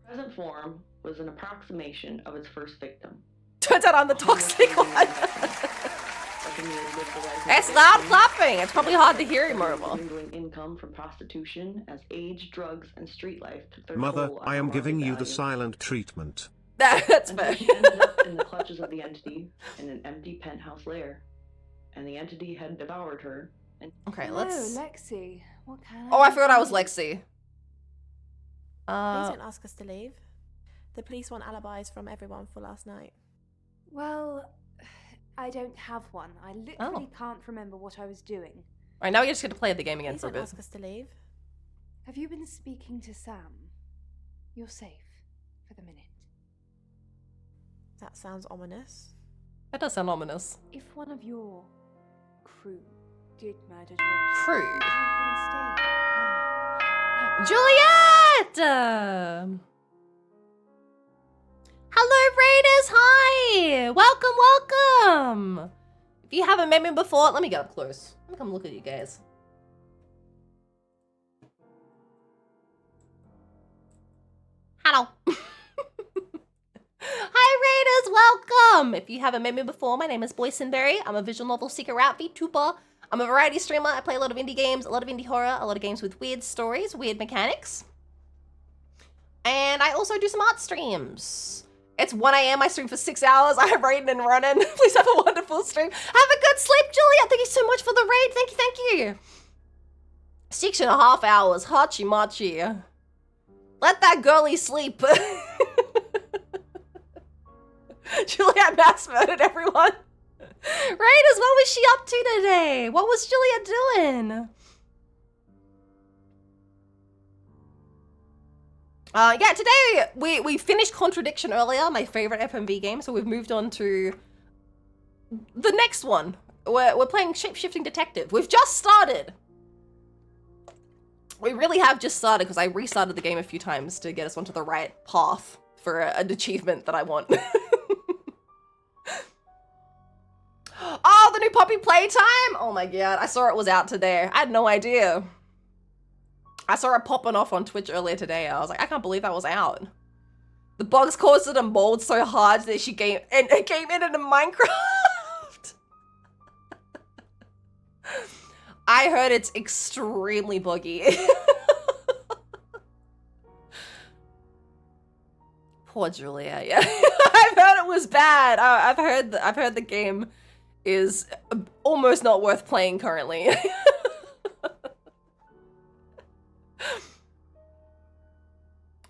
Present form was an approximation of its first victim. Turns out I'm the toxic one. It's loud clapping. It's probably hard to hear him over. Dwindling income from prostitution as age, drugs, and street life took their Mother, toll on I her am market giving you the value. silent treatment. That's Until fair. she ended up in the clutches of the entity in an empty penthouse lair, and the entity had devoured her. And Okay, Hello, let's. Lexi. What can Oh, I do forgot I for was you? Lexi. Please don't ask us to leave. The police want alibis from everyone for last night. Well, I don't have one. I literally can't remember what I was doing. Alright, now we just get to play the game again Please for a don't bit. ask us to leave. Have you been speaking to Sam? You're safe for the minute. That sounds ominous. That does sound ominous. If one of your crew did murder George, Crew? you can't really stay, Juliet! Hello, Raiders! Hi! Welcome! If you haven't met me before, let me get up close. Let me come look at you guys. Hello. Hi, Raiders! Welcome! If you haven't met me before, my name is Boysenberry. I'm a visual novel seeker out VTuber. I'm a variety streamer. I play a lot of indie games, a lot of indie horror, a lot of games with weird stories, weird mechanics. And I also do some art streams. It's 1 AM, I stream for 6 hours. I have raiding and running. Please have a wonderful stream. Have a good sleep, Julia. Thank you so much for the raid. Thank you. 6.5 hours. Hachi machi. Let that girlie sleep. Julia mass murdered everyone. Raiders, what was she up to today? What was Julia doing? Yeah, today we finished Contradiction earlier, my favorite FMV game, so we've moved on to the next one. We're playing Shapeshifting Detective. We've just started. We really have just started because I restarted the game a few times to get us onto the right path for an achievement that I want. Oh, the new Poppy Playtime! Oh my god, I saw it was out today. I had no idea. I saw it popping off on Twitch earlier today. I was like, I can't believe that was out. The bugs caused it to mold so hard that she came in into Minecraft. I heard it's extremely buggy. Poor Julia, yeah. I've heard it was bad. I've heard the game is almost not worth playing currently.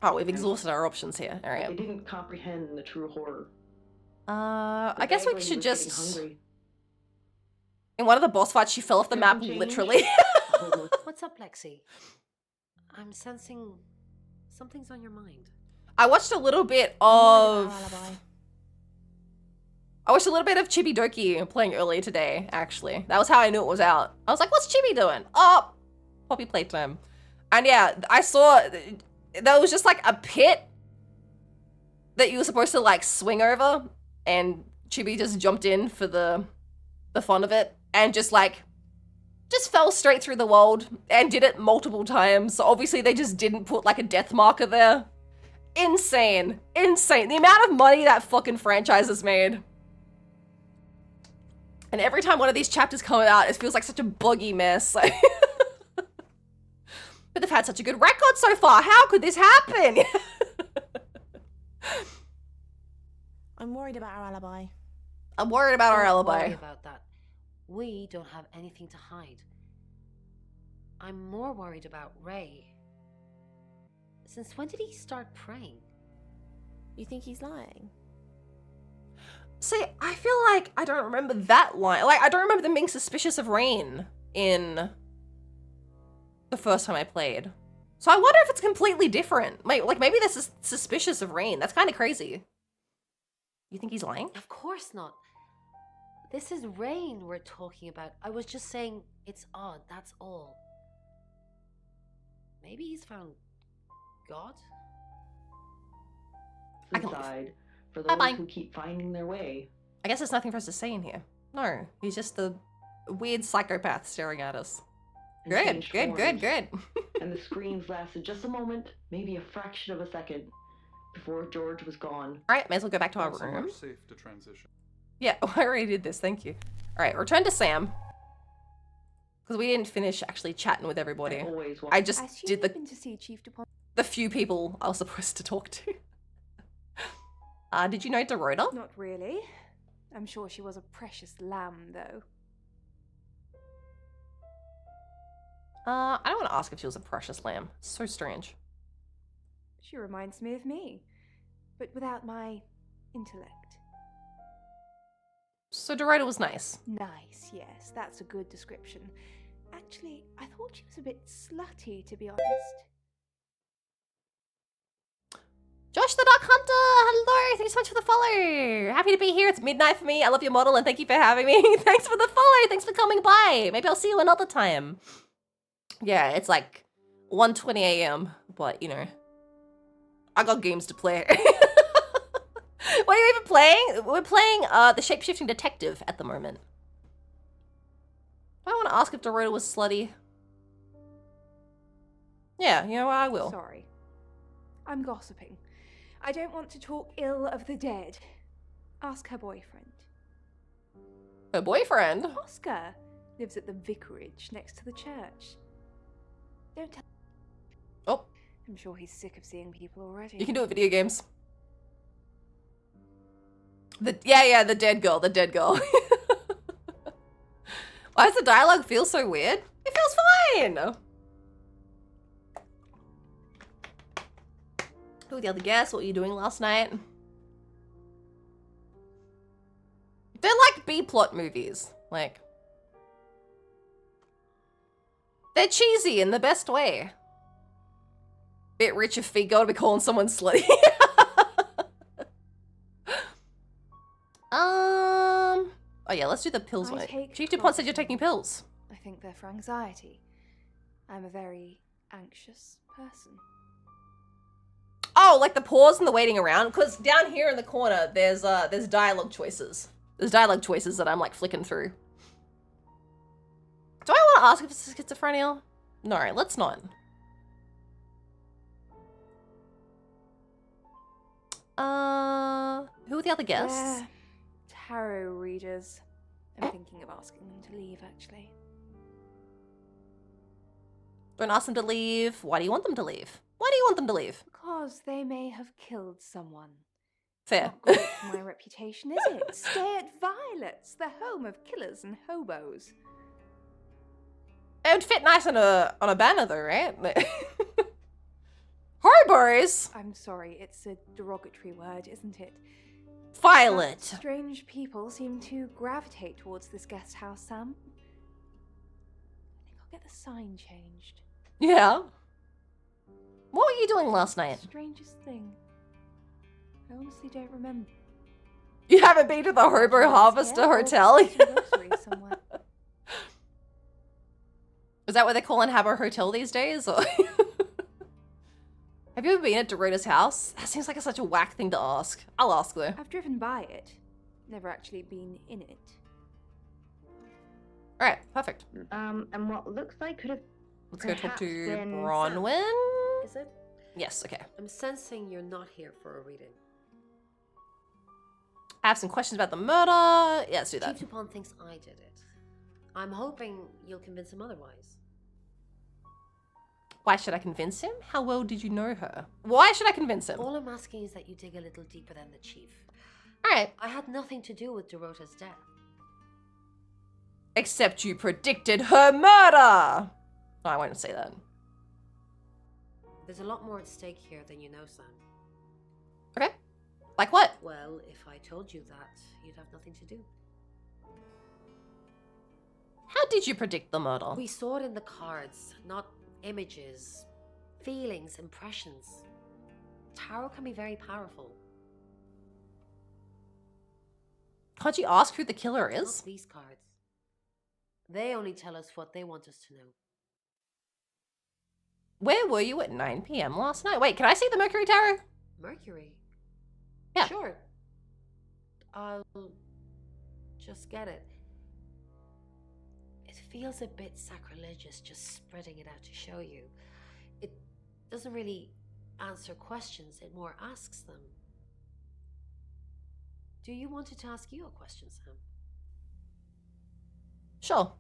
Oh, we've exhausted our options here. All right. I didn't comprehend the true horror. I guess we should just... Hungry. In one of the boss fights, she fell off the map, literally. What's up, Lexi? I'm sensing something's on your mind. I watched a little bit of... I watched a little bit of Chibi Doki playing earlier today, actually. That was how I knew it was out. I was like, what's Chibi doing? Oh, Poppy Playtime. And yeah, I saw... There was just like a pit that you were supposed to like swing over, and Chibi just jumped in for the fun of it and just fell straight through the world and did it multiple times. So obviously they just didn't put like a death marker there. Insane. Insane. The amount of money that fucking franchise has made. And every time one of these chapters come out, it feels like such a buggy mess. Like but they've had such a good record so far. How could this happen? I'm worried about our alibi. I'm worried about our alibi. Don't worry about that. We don't have anything to hide. I'm more worried about Ray. Since when did he start praying? You think he's lying? See, I feel like I don't remember that line. Like, I don't remember them being suspicious of Rain in the first time I played. So I wonder if it's completely different. Like, maybe this is suspicious of Rain. That's kind of crazy. You think he's lying? Of course not. This is Rain we're talking about. I was just saying it's odd, that's all. Maybe he's found God? Inside for those who keep finding their way. I guess there's nothing for us to say in here. No, he's just the weird psychopath staring at us. Good. And the screams lasted just a moment, maybe a fraction of a second, before George was gone. Alright, may as well go back to our room. Safe to transition. Yeah, I already did this, thank you. Alright, return to Sam. Because we didn't finish actually chatting with everybody. I just did the few people I was supposed to talk to. Did you know Dorota? Not really. I'm sure she was a precious lamb, though. I don't want to ask if she was a precious lamb. So strange. She reminds me of me, but without my intellect. So Dorota was nice. Nice, yes, that's a good description. Actually, I thought she was a bit slutty, to be honest. Josh the Dark Hunter, hello, thanks so much for the follow. Happy to be here, it's midnight for me. I love your model and thank you for having me. Thanks for the follow, thanks for coming by. Maybe I'll see you another time. Yeah, it's like 1:20 a.m., but you know, I got games to play. What are you even playing? We're playing the Shapeshifting Detective at the moment. I want to ask if Dorota was slutty. Yeah, you know what, I will. Sorry. I'm gossiping. I don't want to talk ill of the dead. Ask her boyfriend. Her boyfriend? Oscar lives at the vicarage next to the church. Don't tell. Oh. I'm sure he's sick of seeing people already. You can do it video games. Yeah, the dead girl, Why does the dialogue feel so weird? It feels fine! Who were the other guests? What were you doing last night? They're like B-plot movies. Like, they're cheesy in the best way. Bit rich if feet gotta be calling someone slutty. Oh yeah, let's do the pills one. Chief DuPont said you're taking pills. I think they're for anxiety. I'm a very anxious person. Oh, like the pause and the waiting around? Because down here in the corner, there's dialogue choices. There's dialogue choices that I'm like flicking through. Do I want to ask if it's schizophrenia? No, let's not. Who are the other guests? They're tarot readers. I'm thinking of asking them to leave, actually. Don't ask them to leave. Why do you want them to leave? Why do you want them to leave? Because they may have killed someone. Fair. Not great for my reputation, is it? Stay at Violet's, the home of killers and hobos. It would fit nice on a banner though, right? Hobos! I'm sorry, it's a derogatory word, isn't it? Violet. But strange people seem to gravitate towards this guest house, Sam. I think I'll get the sign changed. Yeah. What were you doing last night? Strangest thing. I honestly don't remember. You haven't been to the Hobo Harvester Hotel? Is that what they're calling Habbo Hotel these days? Or have you ever been at Dorota's house? That seems like such a whack thing to ask. I'll ask though. I've driven by it. Never actually been in it. Alright, perfect. And what looks like could have Let's go talk to been Bronwyn. Is it? Yes, okay. I'm sensing you're not here for a reading. I have some questions about the murder. Yeah, let's do that. Chief DuPont thinks I did it. I'm hoping you'll convince him otherwise. Why should I convince him? How well did you know her? Why should I convince him? All I'm asking is that you dig a little deeper than the chief. Alright. I had nothing to do with Dorota's death. Except you predicted her murder! No, I won't say that. There's a lot more at stake here than you know, Sam. Okay. Like what? Well, if I told you that, you'd have nothing to do. How did you predict the murder? We saw it in the cards, not images, feelings, impressions. Tarot can be very powerful. Can't you ask who the killer is? Not these cards. They only tell us what they want us to know. Where were you at 9 p.m. last night? Wait, can I see the Mercury Tarot? Mercury? Yeah. Sure. I'll just get it. It feels a bit sacrilegious just spreading it out to show you. It doesn't really answer questions, it more asks them. Do you want it to ask you a question, Sam? Sure.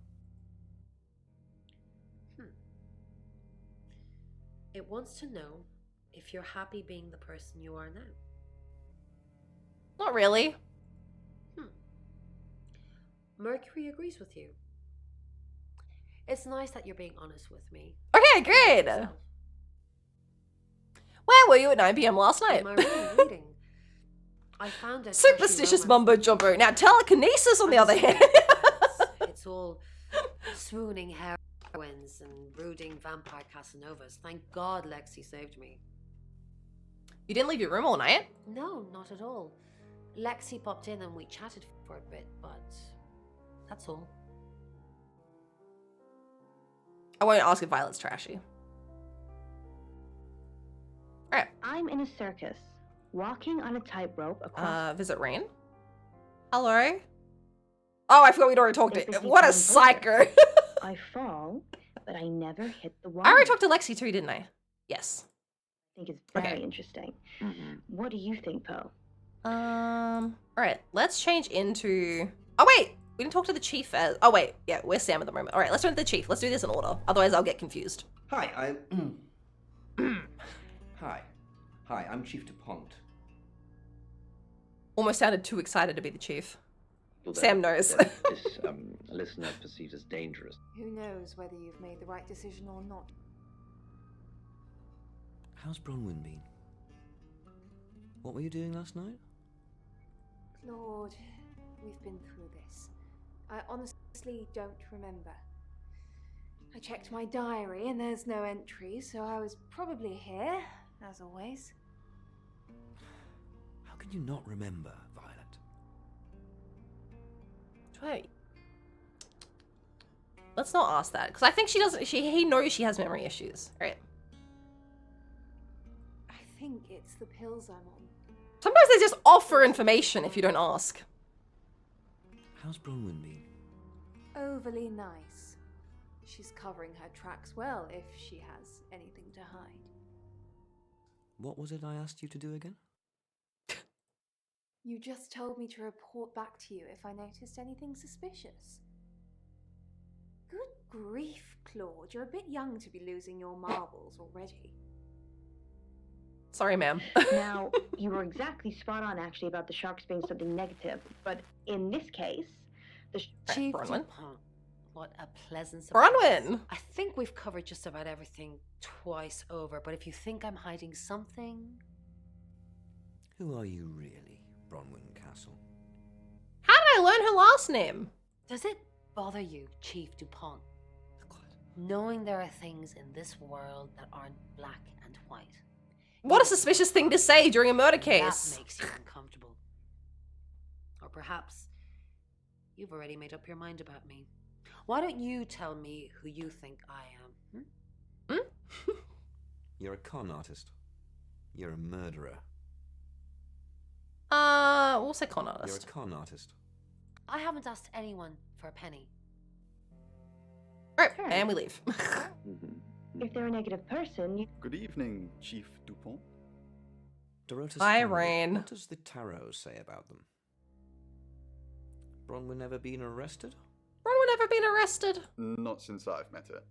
It wants to know if you're happy being the person you are now. Not really. Mercury agrees with you. It's nice that you're being honest with me. Okay, great. Where were you at 9 p.m. last night? In my reading, I found a Superstitious mumbo jumbo. Now telekinesis, on the other hand. It's all swooning heroines and brooding vampire Casanovas. Thank God Lexi saved me. You didn't leave your room all night? No, not at all. Lexi popped in and we chatted for a bit, but that's all. I won't ask if Violet's trashy. Alright. I'm in a circus, walking on a tightrope across. Visit Rain? Hello? Oh, I forgot we'd already talked to What a psycho! I fall, but I never hit the wall. I already talked to Lexi too, didn't I? Yes. I think it's very interesting. What do you think, Poe? Alright, let's change into... Oh, wait! We didn't talk to the chief as... Oh, wait. Yeah, we're Sam at the moment. Alright, let's turn to the chief. Let's do this in order. Otherwise, I'll get confused. Hi, Hi, I'm Chief DuPont. Almost sounded too excited to be the chief. Well, Sam knows. This listener perceived as dangerous. Who knows whether you've made the right decision or not? How's Bronwyn been? What were you doing last night? Lord, we've been through this. I honestly don't remember. I checked my diary and there's no entry, so I was probably here, as always. How can you not remember, Violet? Wait. Let's not ask that, because I think she doesn't. He knows she has memory issues, right? I think it's the pills I'm on. Sometimes they just offer information if you don't ask. How's Bronwyn been? Overly nice. She's covering her tracks well if she has anything to hide. What was it I asked you to do again? You just told me to report back to you if I noticed anything suspicious. Good grief, Claude. You're a bit young to be losing your marbles already. Sorry, ma'am. Now, you were exactly spot on, actually, about the sharks being something negative. But in this case, the Chief Bronwyn? DuPont. What a pleasant surprise. Bronwyn! I think we've covered just about everything twice over, but if you think I'm hiding something... Who are you really, Bronwyn Castle? How did I learn her last name? Does it bother you, Chief DuPont? Knowing there are things in this world that aren't black and white. What a suspicious thing to say during a murder case. That makes you uncomfortable. Or perhaps you've already made up your mind about me. Why don't you tell me who you think I am? You're a con artist. You're a murderer. We'll say con artist. You're a con artist. I haven't asked anyone for a penny. Right, and we leave. if they're a negative person, you... Good evening, Chief DuPont. Dorota's Hi, family, Rain. What does the tarot say about them? Bronwyn ever been arrested? Bronwyn ever been arrested? Not since I've met her.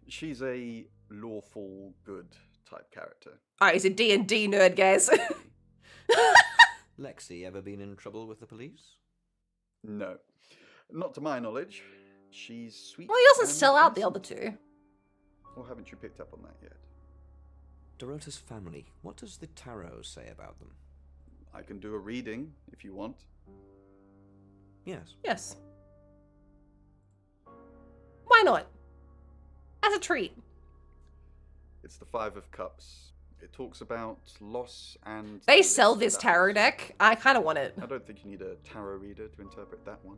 She's a lawful good type character. Alright, he's a D&D nerd, guys. Lexi ever been in trouble with the police? No. Not to my knowledge. She's sweet. Well, he doesn't sell out the other two. Or haven't you picked up on that yet? Dorota's family, what does the tarot say about them? I can do a reading if you want. Yes. Yes. Why not? As a treat. It's the Five of Cups. It talks about loss and... They sell this tarot deck. I kind of want it. I don't think you need a tarot reader to interpret that one.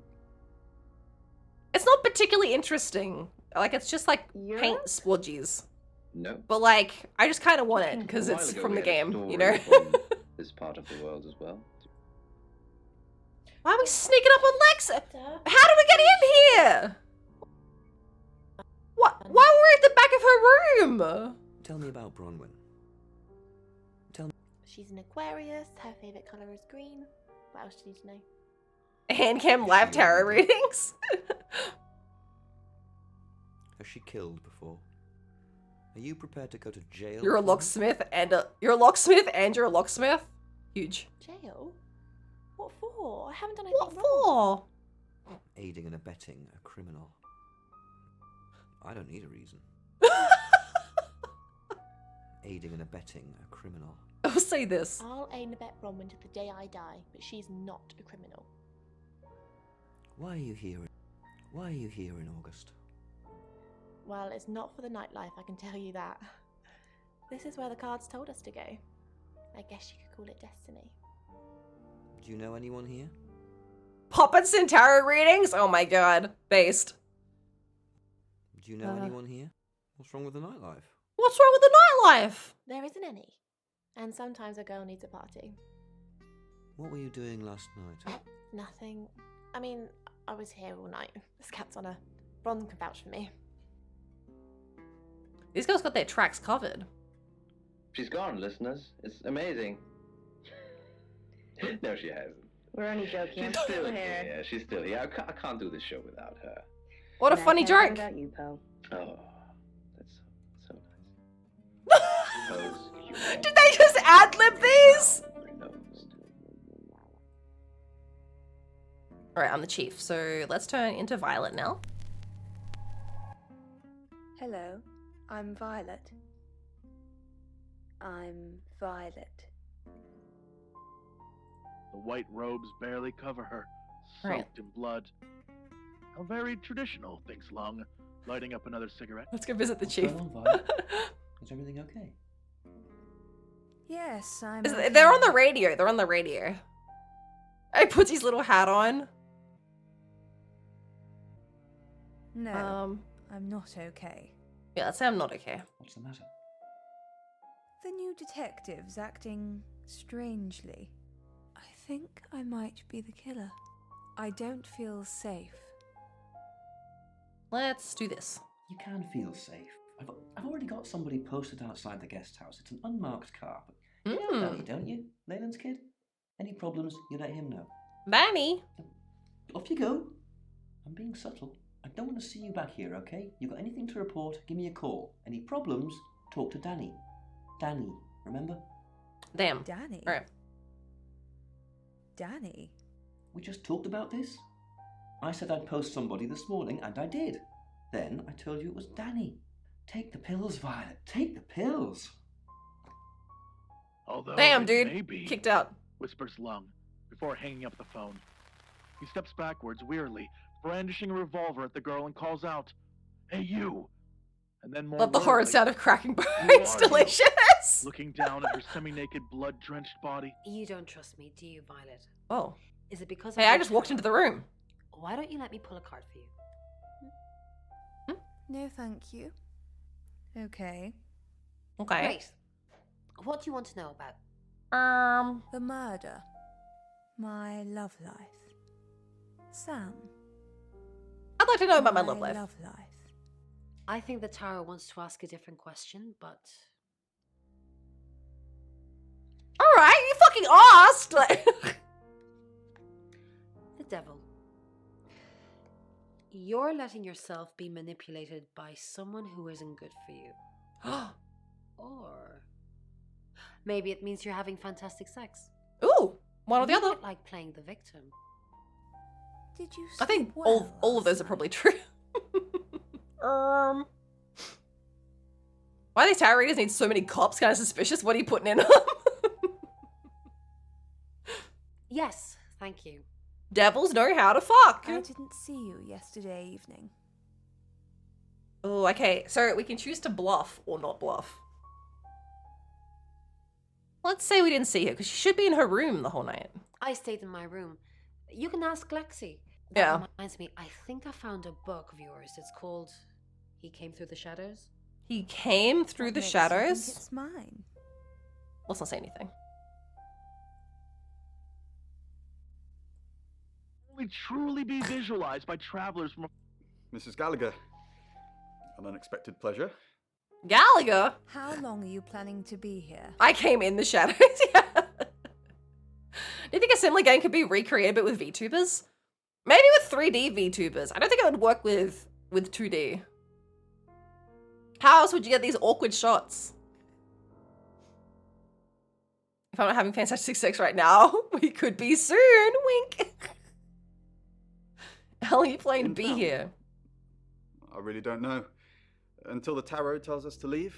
It's not particularly interesting. Like, it's just like paint splodgies. No. But like, I just kind of want it because it's from the game, you know? This part of the world as well. Why are we sneaking up on Lexa? How did we get in here? What? Why were we at the back of her room? Tell me about Bronwyn. Tell me. She's an Aquarius. Her favourite colour is green. What else do you need to know? Handcam live tarot readings. Has she killed before? Are you prepared to go to jail? You're a locksmith and you're a locksmith and you're a locksmith. Huge. Jail? What for? I haven't done anything wrong. For? Aiding and abetting a criminal. I don't need a reason. Aiding and abetting a criminal. I'll say this. I'll aid and abet Bronwyn to the day I die, but she's not a criminal. Why are you here? Why are you here in August? Well, it's not for the nightlife, I can tell you that. This is where the cards told us to go. I guess you could call it destiny. Do you know anyone here? Puppets and tarot readings? Oh my god. Based. Do you know anyone here? What's wrong with the nightlife? What's wrong with the nightlife? There isn't any. And sometimes a girl needs a party. What were you doing last night? Nothing. I mean, I was here all night. This cat's on a Bron can vouch for me. These girls got their tracks covered. She's gone, listeners. It's amazing. No, she hasn't. We're only joking. I'm She's still still here. Yeah, she's still here. I can't do this show without her. What a And I funny can't joke. do without you, pal. Oh, that's so nice. Suppose you Did they just ad-lib these? Alright, I'm the chief, so let's turn into Violet now. Hello, I'm Violet. I'm Violet. The white robes barely cover her, soaked Right. in blood. How very traditional, thinks Lung, lighting up another cigarette. Let's go visit the What's chief. going on, Violet? Is everything okay? Yes, I'm. They're on the radio. They're on the radio. He puts his little hat on. No, I'm not okay. Yeah, let's say I'm not okay. What's the matter? The new detective's acting strangely. I think I might be the killer. I don't feel safe. Let's do this. You can feel safe. I've already got somebody posted outside the guest house. It's an unmarked car. But you know Danny, don't you? Leyland's kid? Any problems, you let him know. Danny? Off you go. I'm being subtle. I don't want to see you back here, okay? You got anything to report, give me a call. Any problems, talk to Danny. Danny, remember? Damn. Danny? All right. Danny? We just talked about this. I said I'd post somebody this morning, and I did. Then I told you it was Danny. Take the pills, Violet. Take the pills. Although Damn, it dude. may be, Kicked out. whispers Lung, before hanging up the phone. He steps backwards wearily, brandishing a revolver at the girl and calls out, "Hey, you!" And then more Love the horror worriedly, sound of cracking "Who bones. are you?" Delicious. Looking down at her semi-naked, blood-drenched body. You don't trust me, do you, Violet? Oh. Is it because? Hey, I just walked into the room. Why don't you let me pull a card for you? No, thank you. Okay. Okay. Great. What do you want to know about? The murder. My love life. Sam. I'd like to know about my love life. I think the Tara wants to ask a different question, but Alright, you fucking asked! the devil. You're letting yourself be manipulated by someone who isn't good for you. Or maybe it means you're having fantastic sex. Ooh, one or the You other. might like playing the victim. Did you I think sleep well all of those are probably true. Why these tarot readers need so many cops? Kind of suspicious. What are you putting in them? Yes, thank you. Devils know how to fuck. I didn't see you yesterday evening. Oh, okay. So we can choose to bluff or not bluff. Let's say we didn't see her because she should be in her room the whole night. I stayed in my room. You can ask Lexi. Yeah. That reminds me, I think I found a book of yours. It's called He Came Through the Shadows. He came through the Makes you think shadows. it's mine. Let's not say anything. Only truly be visualized by travelers from. Mrs. Gallagher, an unexpected pleasure. Gallagher? How long are you planning to be here? I came in the shadows, yeah. Do you think a similar game could be recreated but with VTubers? Maybe with 3D VTubers. I don't think it would work with 2D. How else would you get these awkward shots? If I'm not having fantastic sex right now, we could be soon. Wink. How are you playing to be here? I really don't know. Until the tarot tells us to leave,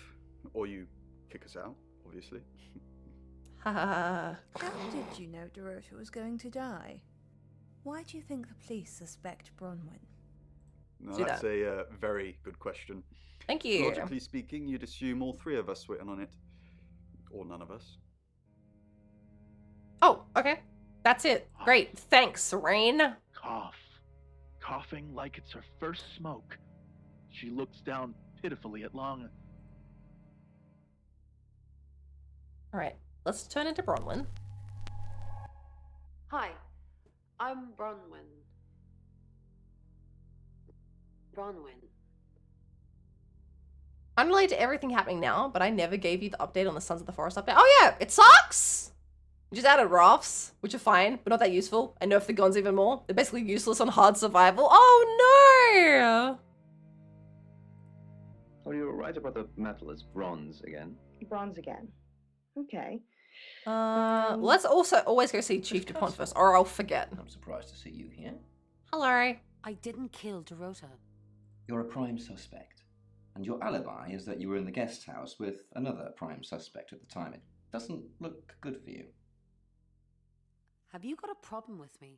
or you kick us out, obviously. Ha. How did you know Dorota was going to die? Why do you think the police suspect Bronwyn? No, Do that's that. a very good question. Thank you. Logically speaking, you'd assume all three of us were in on it. Or none of us. Oh, okay. That's it. Great. Thanks, Rain. Cough. Coughing like it's her first smoke. She looks down pitifully at Long. Alright, let's turn into Bronwyn. Hi, I'm Bronwyn. Bronwyn. Unrelated to everything happening now, but I never gave you the update on the Sons of the Forest update. Oh yeah, it sucks! You just added rafts, which are fine, but not that useful. And nerf the guns even more. They're basically useless on hard survival. Oh no! Oh, you were right about the metal. It's bronze again. Bronze again. Okay. Let's also always go see Chief DuPont first, or I'll forget. I'm surprised to see you here. Hello. I didn't kill Dorota. You're a prime suspect. And your alibi is that you were in the guest house with another prime suspect at the time. It doesn't look good for you. Have you got a problem with me?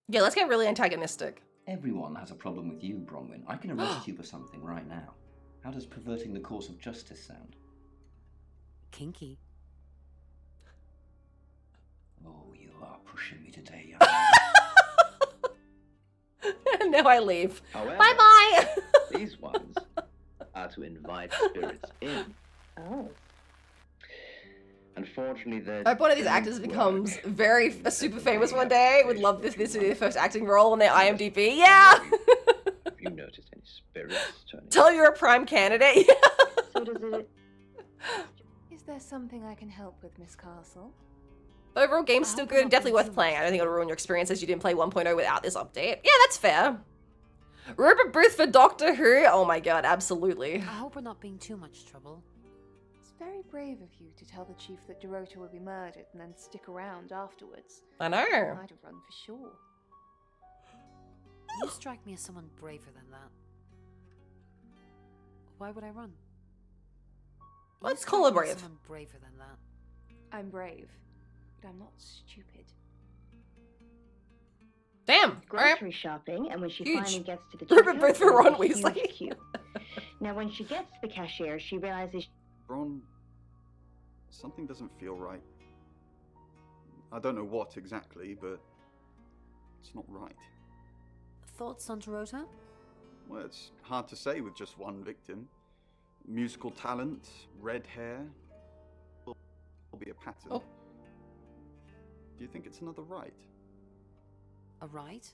Yeah, let's get really antagonistic. Everyone has a problem with you, Bronwyn. I can arrest you for something right now. How does perverting the course of justice sound? Kinky. Oh, you are pushing me today, young And now I leave. However, Bye-bye! these ones are to invite spirits in. Oh. Unfortunately, they. I hope one of these actors becomes super famous one day. Would love this to be their first acting role on their IMDb. Yeah! Have you noticed any spirits turning? Tell you're a prime candidate. So does it... Is there something I can help with, Miss Castle? The overall game's still good, definitely worth playing. I don't think it'll ruin your experience as you didn't play 1.0 without this update. Yeah, that's fair. Rupert Booth for Doctor Who? Oh my god, absolutely. I hope we're not being too much trouble. It's very brave of you to tell the chief that Dorota would be murdered and then stick around afterwards. I know. I'd have run for sure. You strike me as someone braver than that. Why would I run? Let's call her brave. Someone braver than that. I'm brave, but I'm not stupid. Damn. Grocery shopping, and when she Huge. finally gets to the Rupert checkout, Booth for Ron there's a Weasley. huge queue. Now, when she gets to the cashier, she realizes... Bron, something doesn't feel right. I don't know what exactly, but it's not right. Thoughts on Dorota? Well, it's hard to say with just one victim. Musical talent, red hair, will be a pattern. Oh. Do you think it's another right? A right?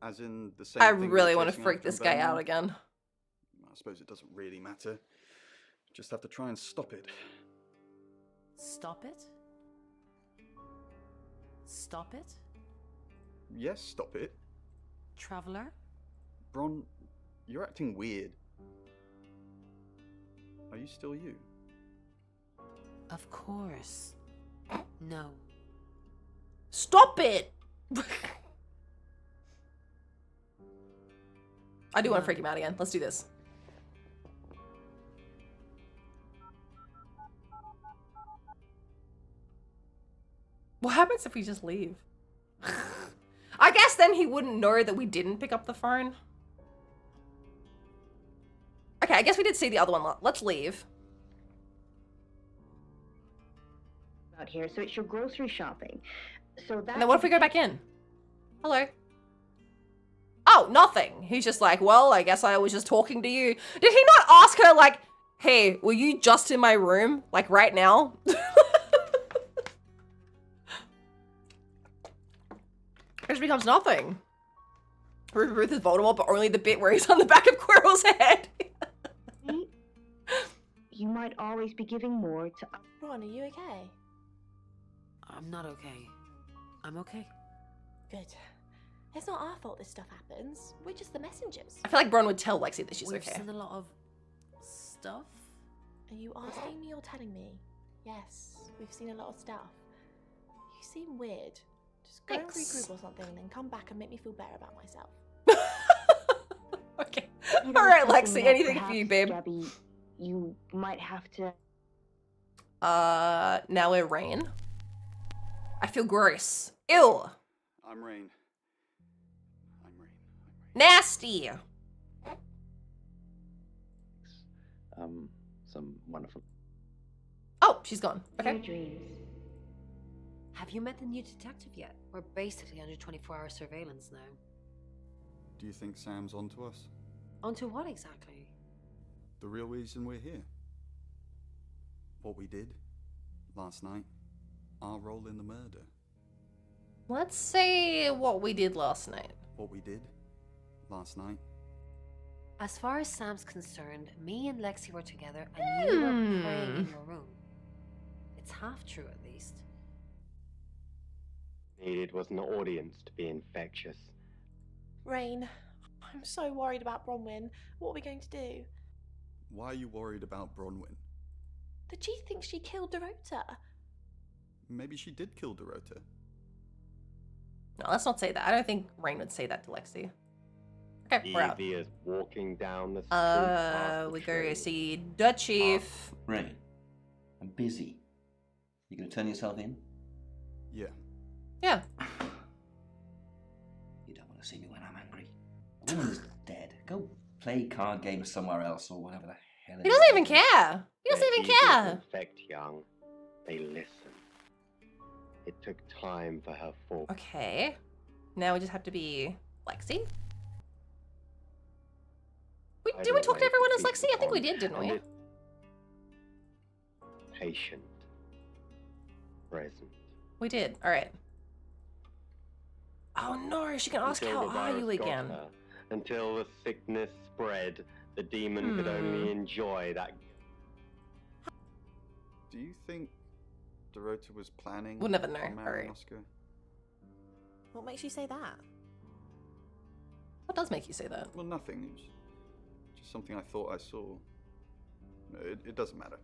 As in the same I thing really we're want to chasing freak after this in guy out Birmingham? again. I suppose it doesn't really matter. Just have to try and stop it. Stop it? Stop it? Yes, stop it. Traveler? Bron, you're acting weird. Are you still you? Of course. No. Stop it! I do want to freak him out again. Let's do this. What happens if we just leave? I guess then he wouldn't know that we didn't pick up the phone. Okay, I guess we did see the other one. Let's leave. out here, so it's your grocery shopping. So that. And then what if we go back in? Hello. Oh, nothing. He's just like, well, I guess I was just talking to you. Did he not ask her, like, hey, were you just in my room? Like, right now? It just becomes nothing. Ruth is Voldemort, but only the bit where he's on the back of Quirrell's head. You might always be giving more to. Ron, are you okay? I'm not okay. I'm okay. Good. It's not our fault this stuff happens. We're just the messengers. I feel like Bron would tell Lexi that she's We've okay. seen a lot of stuff. Are you asking me or telling me? Yes, we've seen a lot of stuff. You seem weird. Just go and regroup or something and then come back and make me feel better about myself. Okay. You know, All right, something Lexi, that anything for you, babe. perhaps, Gabby, you might have to. Now we're Rain. I feel gross. Ew. I'm Rain. Nasty. Some wonderful. Oh, she's gone. Okay. Dreams. Have you met the new detective yet? We're basically under 24-hour surveillance now. Do you think Sam's onto us? Onto what exactly? The real reason we're here. What we did last night. Our role in the murder. Let's say what we did last night. What we did last night. As far as Sam's concerned, me and Lexi were together and you were praying in your room. It's half true at least. Needed was an audience to be infectious. Rain, I'm so worried about Bronwyn. What are we going to do? Why are you worried about Bronwyn? The chief thinks she killed Dorota. Maybe she did kill Dorota. No, let's not say that. I don't think Rain would say that to Lexi. Okay, we're out. Evie is walking down the street. past the We go tree. see the chief. Rain, I'm busy. You gonna turn yourself in? Yeah. Yeah. You don't want to see me when I'm angry. The woman's dead. Go play card games somewhere else or whatever the hell it He is. doesn't even care. He doesn't They're even eager to care. infect young. They listen. It took time for her fall. Okay. Now we just have to be Lexi. Did we talk to everyone as Lexi? I think we did, didn't we? Patient. Present. We did. All right. Oh no, she can ask, Until how the are you virus got again? her, until the sickness spread, the demon could only enjoy that. Do you think Dorota was planning We'll never know. on marrying Alright. Oscar? What makes you say that? What does make you say that? Well, nothing. It was just something I thought I saw. No, it doesn't matter.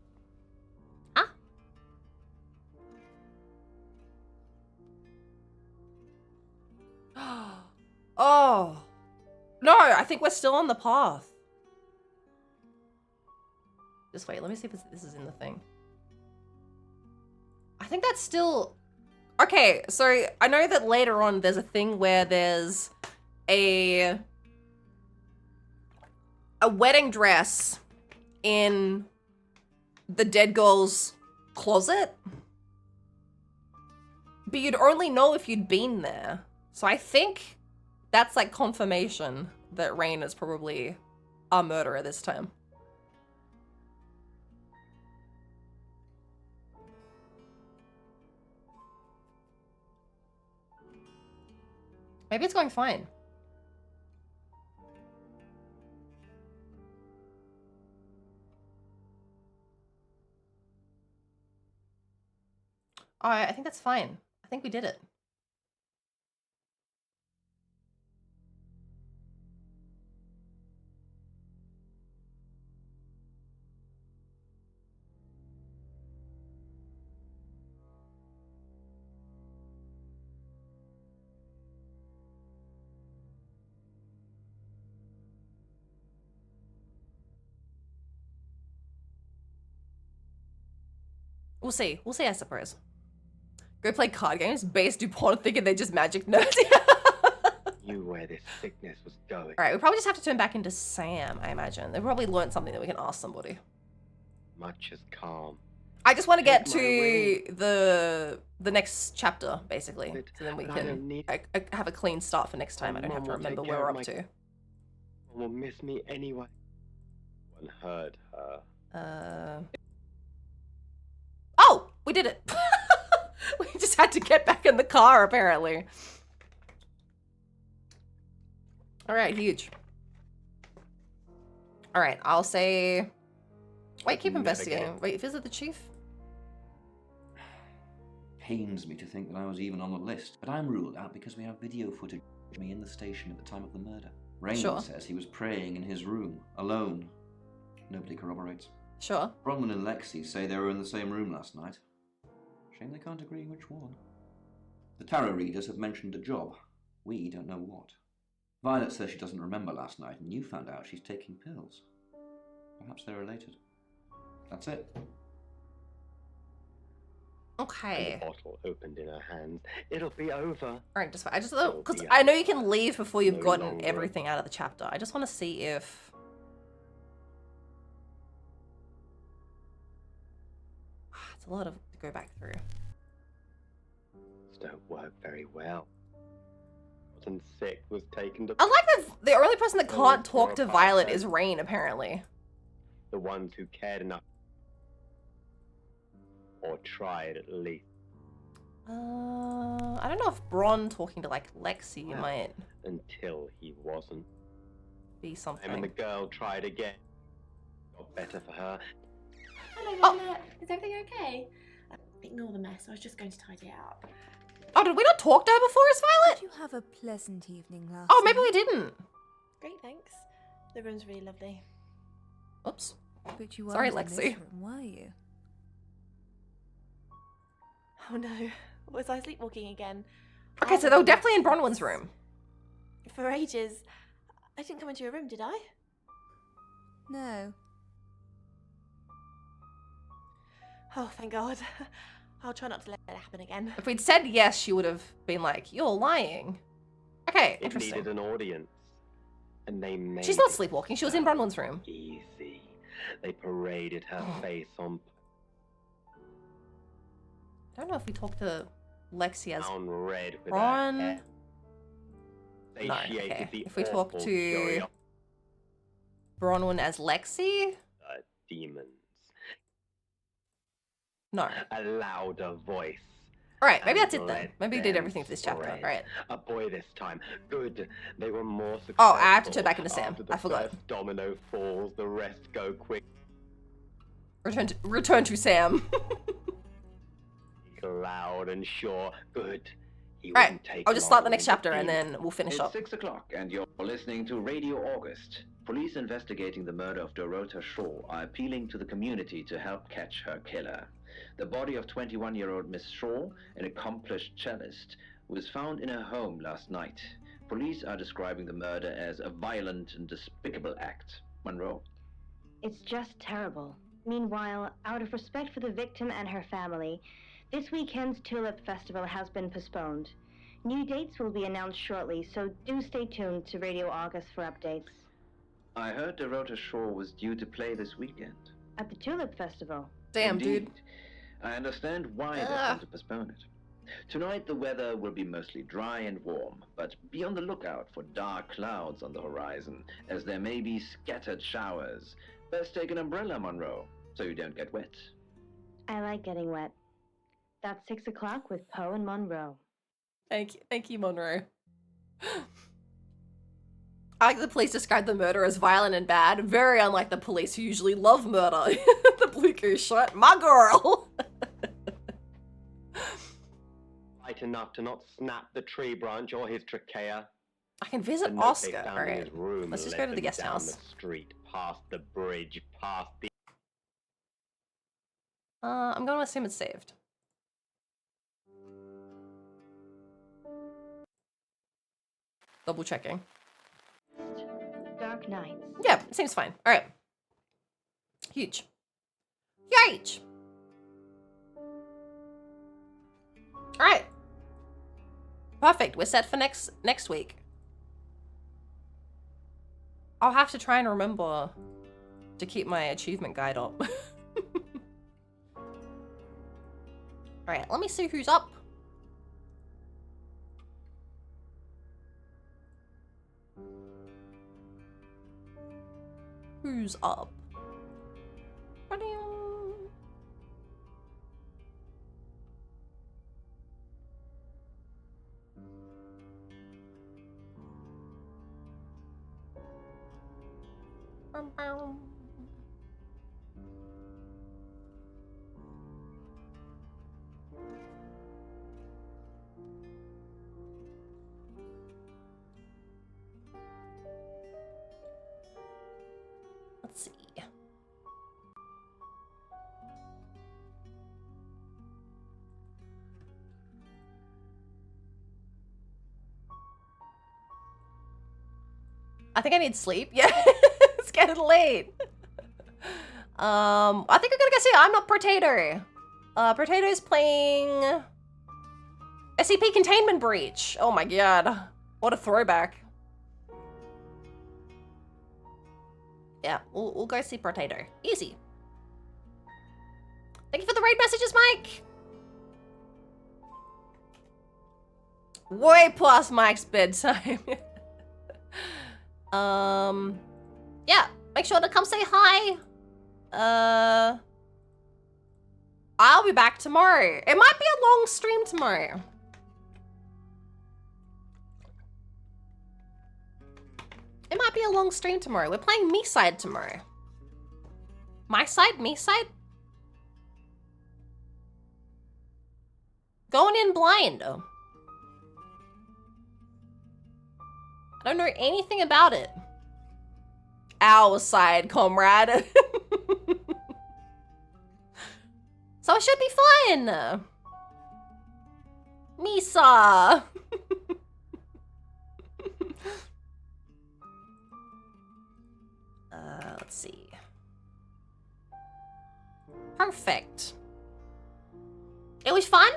Oh. No, I think we're still on the path. Just wait, let me see if this is in the thing. I think that's still... Okay, so I know that later on there's a thing where there's a wedding dress in the dead girl's closet. But you'd only know if you'd been there. So I think that's like confirmation that Rain is probably a murderer this time. Maybe it's going fine. Alright, I think that's fine. I think we did it. We'll see. We'll see, I suppose. Go play card games based upon thinking they're just magic nerds. Knew where this sickness was going. Alright, we probably just have to turn back into Sam, I imagine. They probably learned something that we can ask somebody. Much as calm. I just want to get Take my to the next chapter, basically. So then we but I don't can need- have a clean start for next time. I don't have Mum to will remember take where care we're of up to. Will miss me anyway. One heard her. Oh! We did it! We just had to get back in the car, apparently. Alright, huge. Alright, I'll say... Wait, keep Never investigating. again. Wait, visit the chief? Pains me to think that I was even on the list, but I'm ruled out because we have video footage of me in the station at the time of the murder. Raymond Sure. says he was praying in his room, alone. Nobody corroborates. Sure. Bronwyn and Lexi say they were in the same room last night. Shame they can't agree which one. The tarot readers have mentioned a job. We don't know what. Violet says she doesn't remember last night, and you found out she's taking pills. Perhaps they're related. That's it. Okay. And the bottle opened in her hands. It'll be over. Alright, just I just because I know you can leave before you've No gotten longer. everything out of the chapter. I just want to see if it's a lot of to go back through. don't work very well. And sick was taken to I like that the only person that Those can't who talk are to apart Violet then. is Rain, apparently. the ones who cared enough, or tried at least. I don't know if Bron talking to like Lexi Well, might until he wasn't. be something. And the girl tried again. Got better for her. Hello, Violet. Is everything okay? Ignore the mess. I was just going to tidy it up. Oh, did we not talk to her before as Violet? Did you have a pleasant evening last Oh, maybe night? we didn't. Great, thanks. The room's really lovely. Oops. But you Sorry, weren't in Lexi. this room, were you? Oh no. Was I sleepwalking again? Okay, so they were definitely in Bronwyn's room. For ages. I didn't come into your room, did I? No. Oh, thank God. I'll try not to let it happen again. If we'd said yes, she would have been like, "You're lying." Okay, It interesting. needed an audience. And they made She's not it sleepwalking. She was in Bronwyn's room. easy. They paraded her face on I don't know if we talked to Lexi as brown red with her Bron. hair. No, Satiated okay. the If we talk awful to curiosity Bronwyn as Lexi, of demons. no. A louder voice. Alright, maybe And that's it then. let Maybe we did them everything for this chapter. spread. Alright. A boy this time. Good. They were more successful. Oh, I have to turn back into Sam. After the I forgot. first domino falls, the rest go quick. Return to Sam. Loud and sure. Good. He Alright, wouldn't take I'll just start the long next to chapter and beat. then we'll finish It's up. 6 o'clock, and you're listening to Radio August. Police investigating the murder of Dorota Shaw are appealing to the community to help catch her killer. The body of 21-year-old Miss Shaw, an accomplished cellist, was found in her home last night. Police are describing the murder as a violent and despicable act. Monroe. It's just terrible. Meanwhile, out of respect for the victim and her family, this weekend's Tulip Festival has been postponed. New dates will be announced shortly, so do stay tuned to Radio August for updates. I heard Dorota Shaw was due to play this weekend. At the Tulip Festival. Damn, Indeed. dude. I understand why they're Ugh. going to postpone it. Tonight the weather will be mostly dry and warm, but be on the lookout for dark clouds on the horizon, as there may be scattered showers. Best take an umbrella, Monroe, so you don't get wet. I like getting wet. That's 6 o'clock with Poe and Monroe. Thank you, Monroe. I like the police described the murder as violent and bad, very unlike the police who usually love murder. The blue goose shot, my girl. Light enough to not snap the tree branch or his trachea. I can visit The note they Oscar. found in Alright, his room let's just led go to the them guest down house. The street, past the bridge, past the. I'm going to assume it's saved. Double checking. Dark Nights. Yeah, it seems fine. Alright. Huge. Huge! Alright. Perfect. We're set for next week. I'll have to try and remember to keep my achievement guide up. Alright, let me see who's up. Who's up? Let's see. I think I need sleep. Yeah, it's getting late. I think I'm gonna go see I'm Not Potato. Potato's playing SCP Containment Breach. Oh my god. What a throwback. Yeah, we'll go see Potato. Easy. Thank you for the raid messages, Mike. Way past Mike's bedtime. Yeah, make sure to come say hi. I'll be back tomorrow. It might be a long stream tomorrow. It might be a long stream tomorrow. We're playing me side tomorrow. My side? Me side? Going in blind. I don't know anything about it. Our side, comrade. So it should be fun. Misa. Let's see. Perfect. It was fun.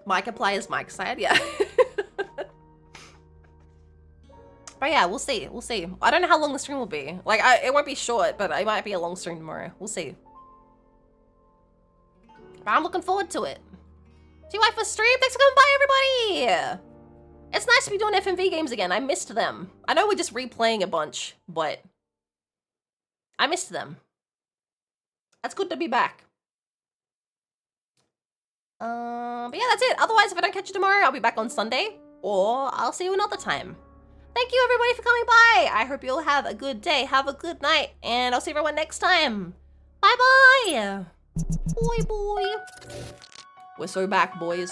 Mike applies Mike's side, yeah. But yeah, we'll see. We'll see. I don't know how long the stream will be. Like, it won't be short, but it might be a long stream tomorrow. We'll see. But I'm looking forward to it. See you guys for stream. Thanks for coming by, everybody. It's nice to be doing FMV games again. I missed them. I know we're just replaying a bunch, but I missed them. That's good to be back. But yeah, that's it. Otherwise, if I don't catch you tomorrow, I'll be back on Sunday, or I'll see you another time. Thank you, everybody, for coming by. I hope you'll have a good day, have a good night, and I'll see everyone next time. Bye-bye. Boy. We're so back, boys.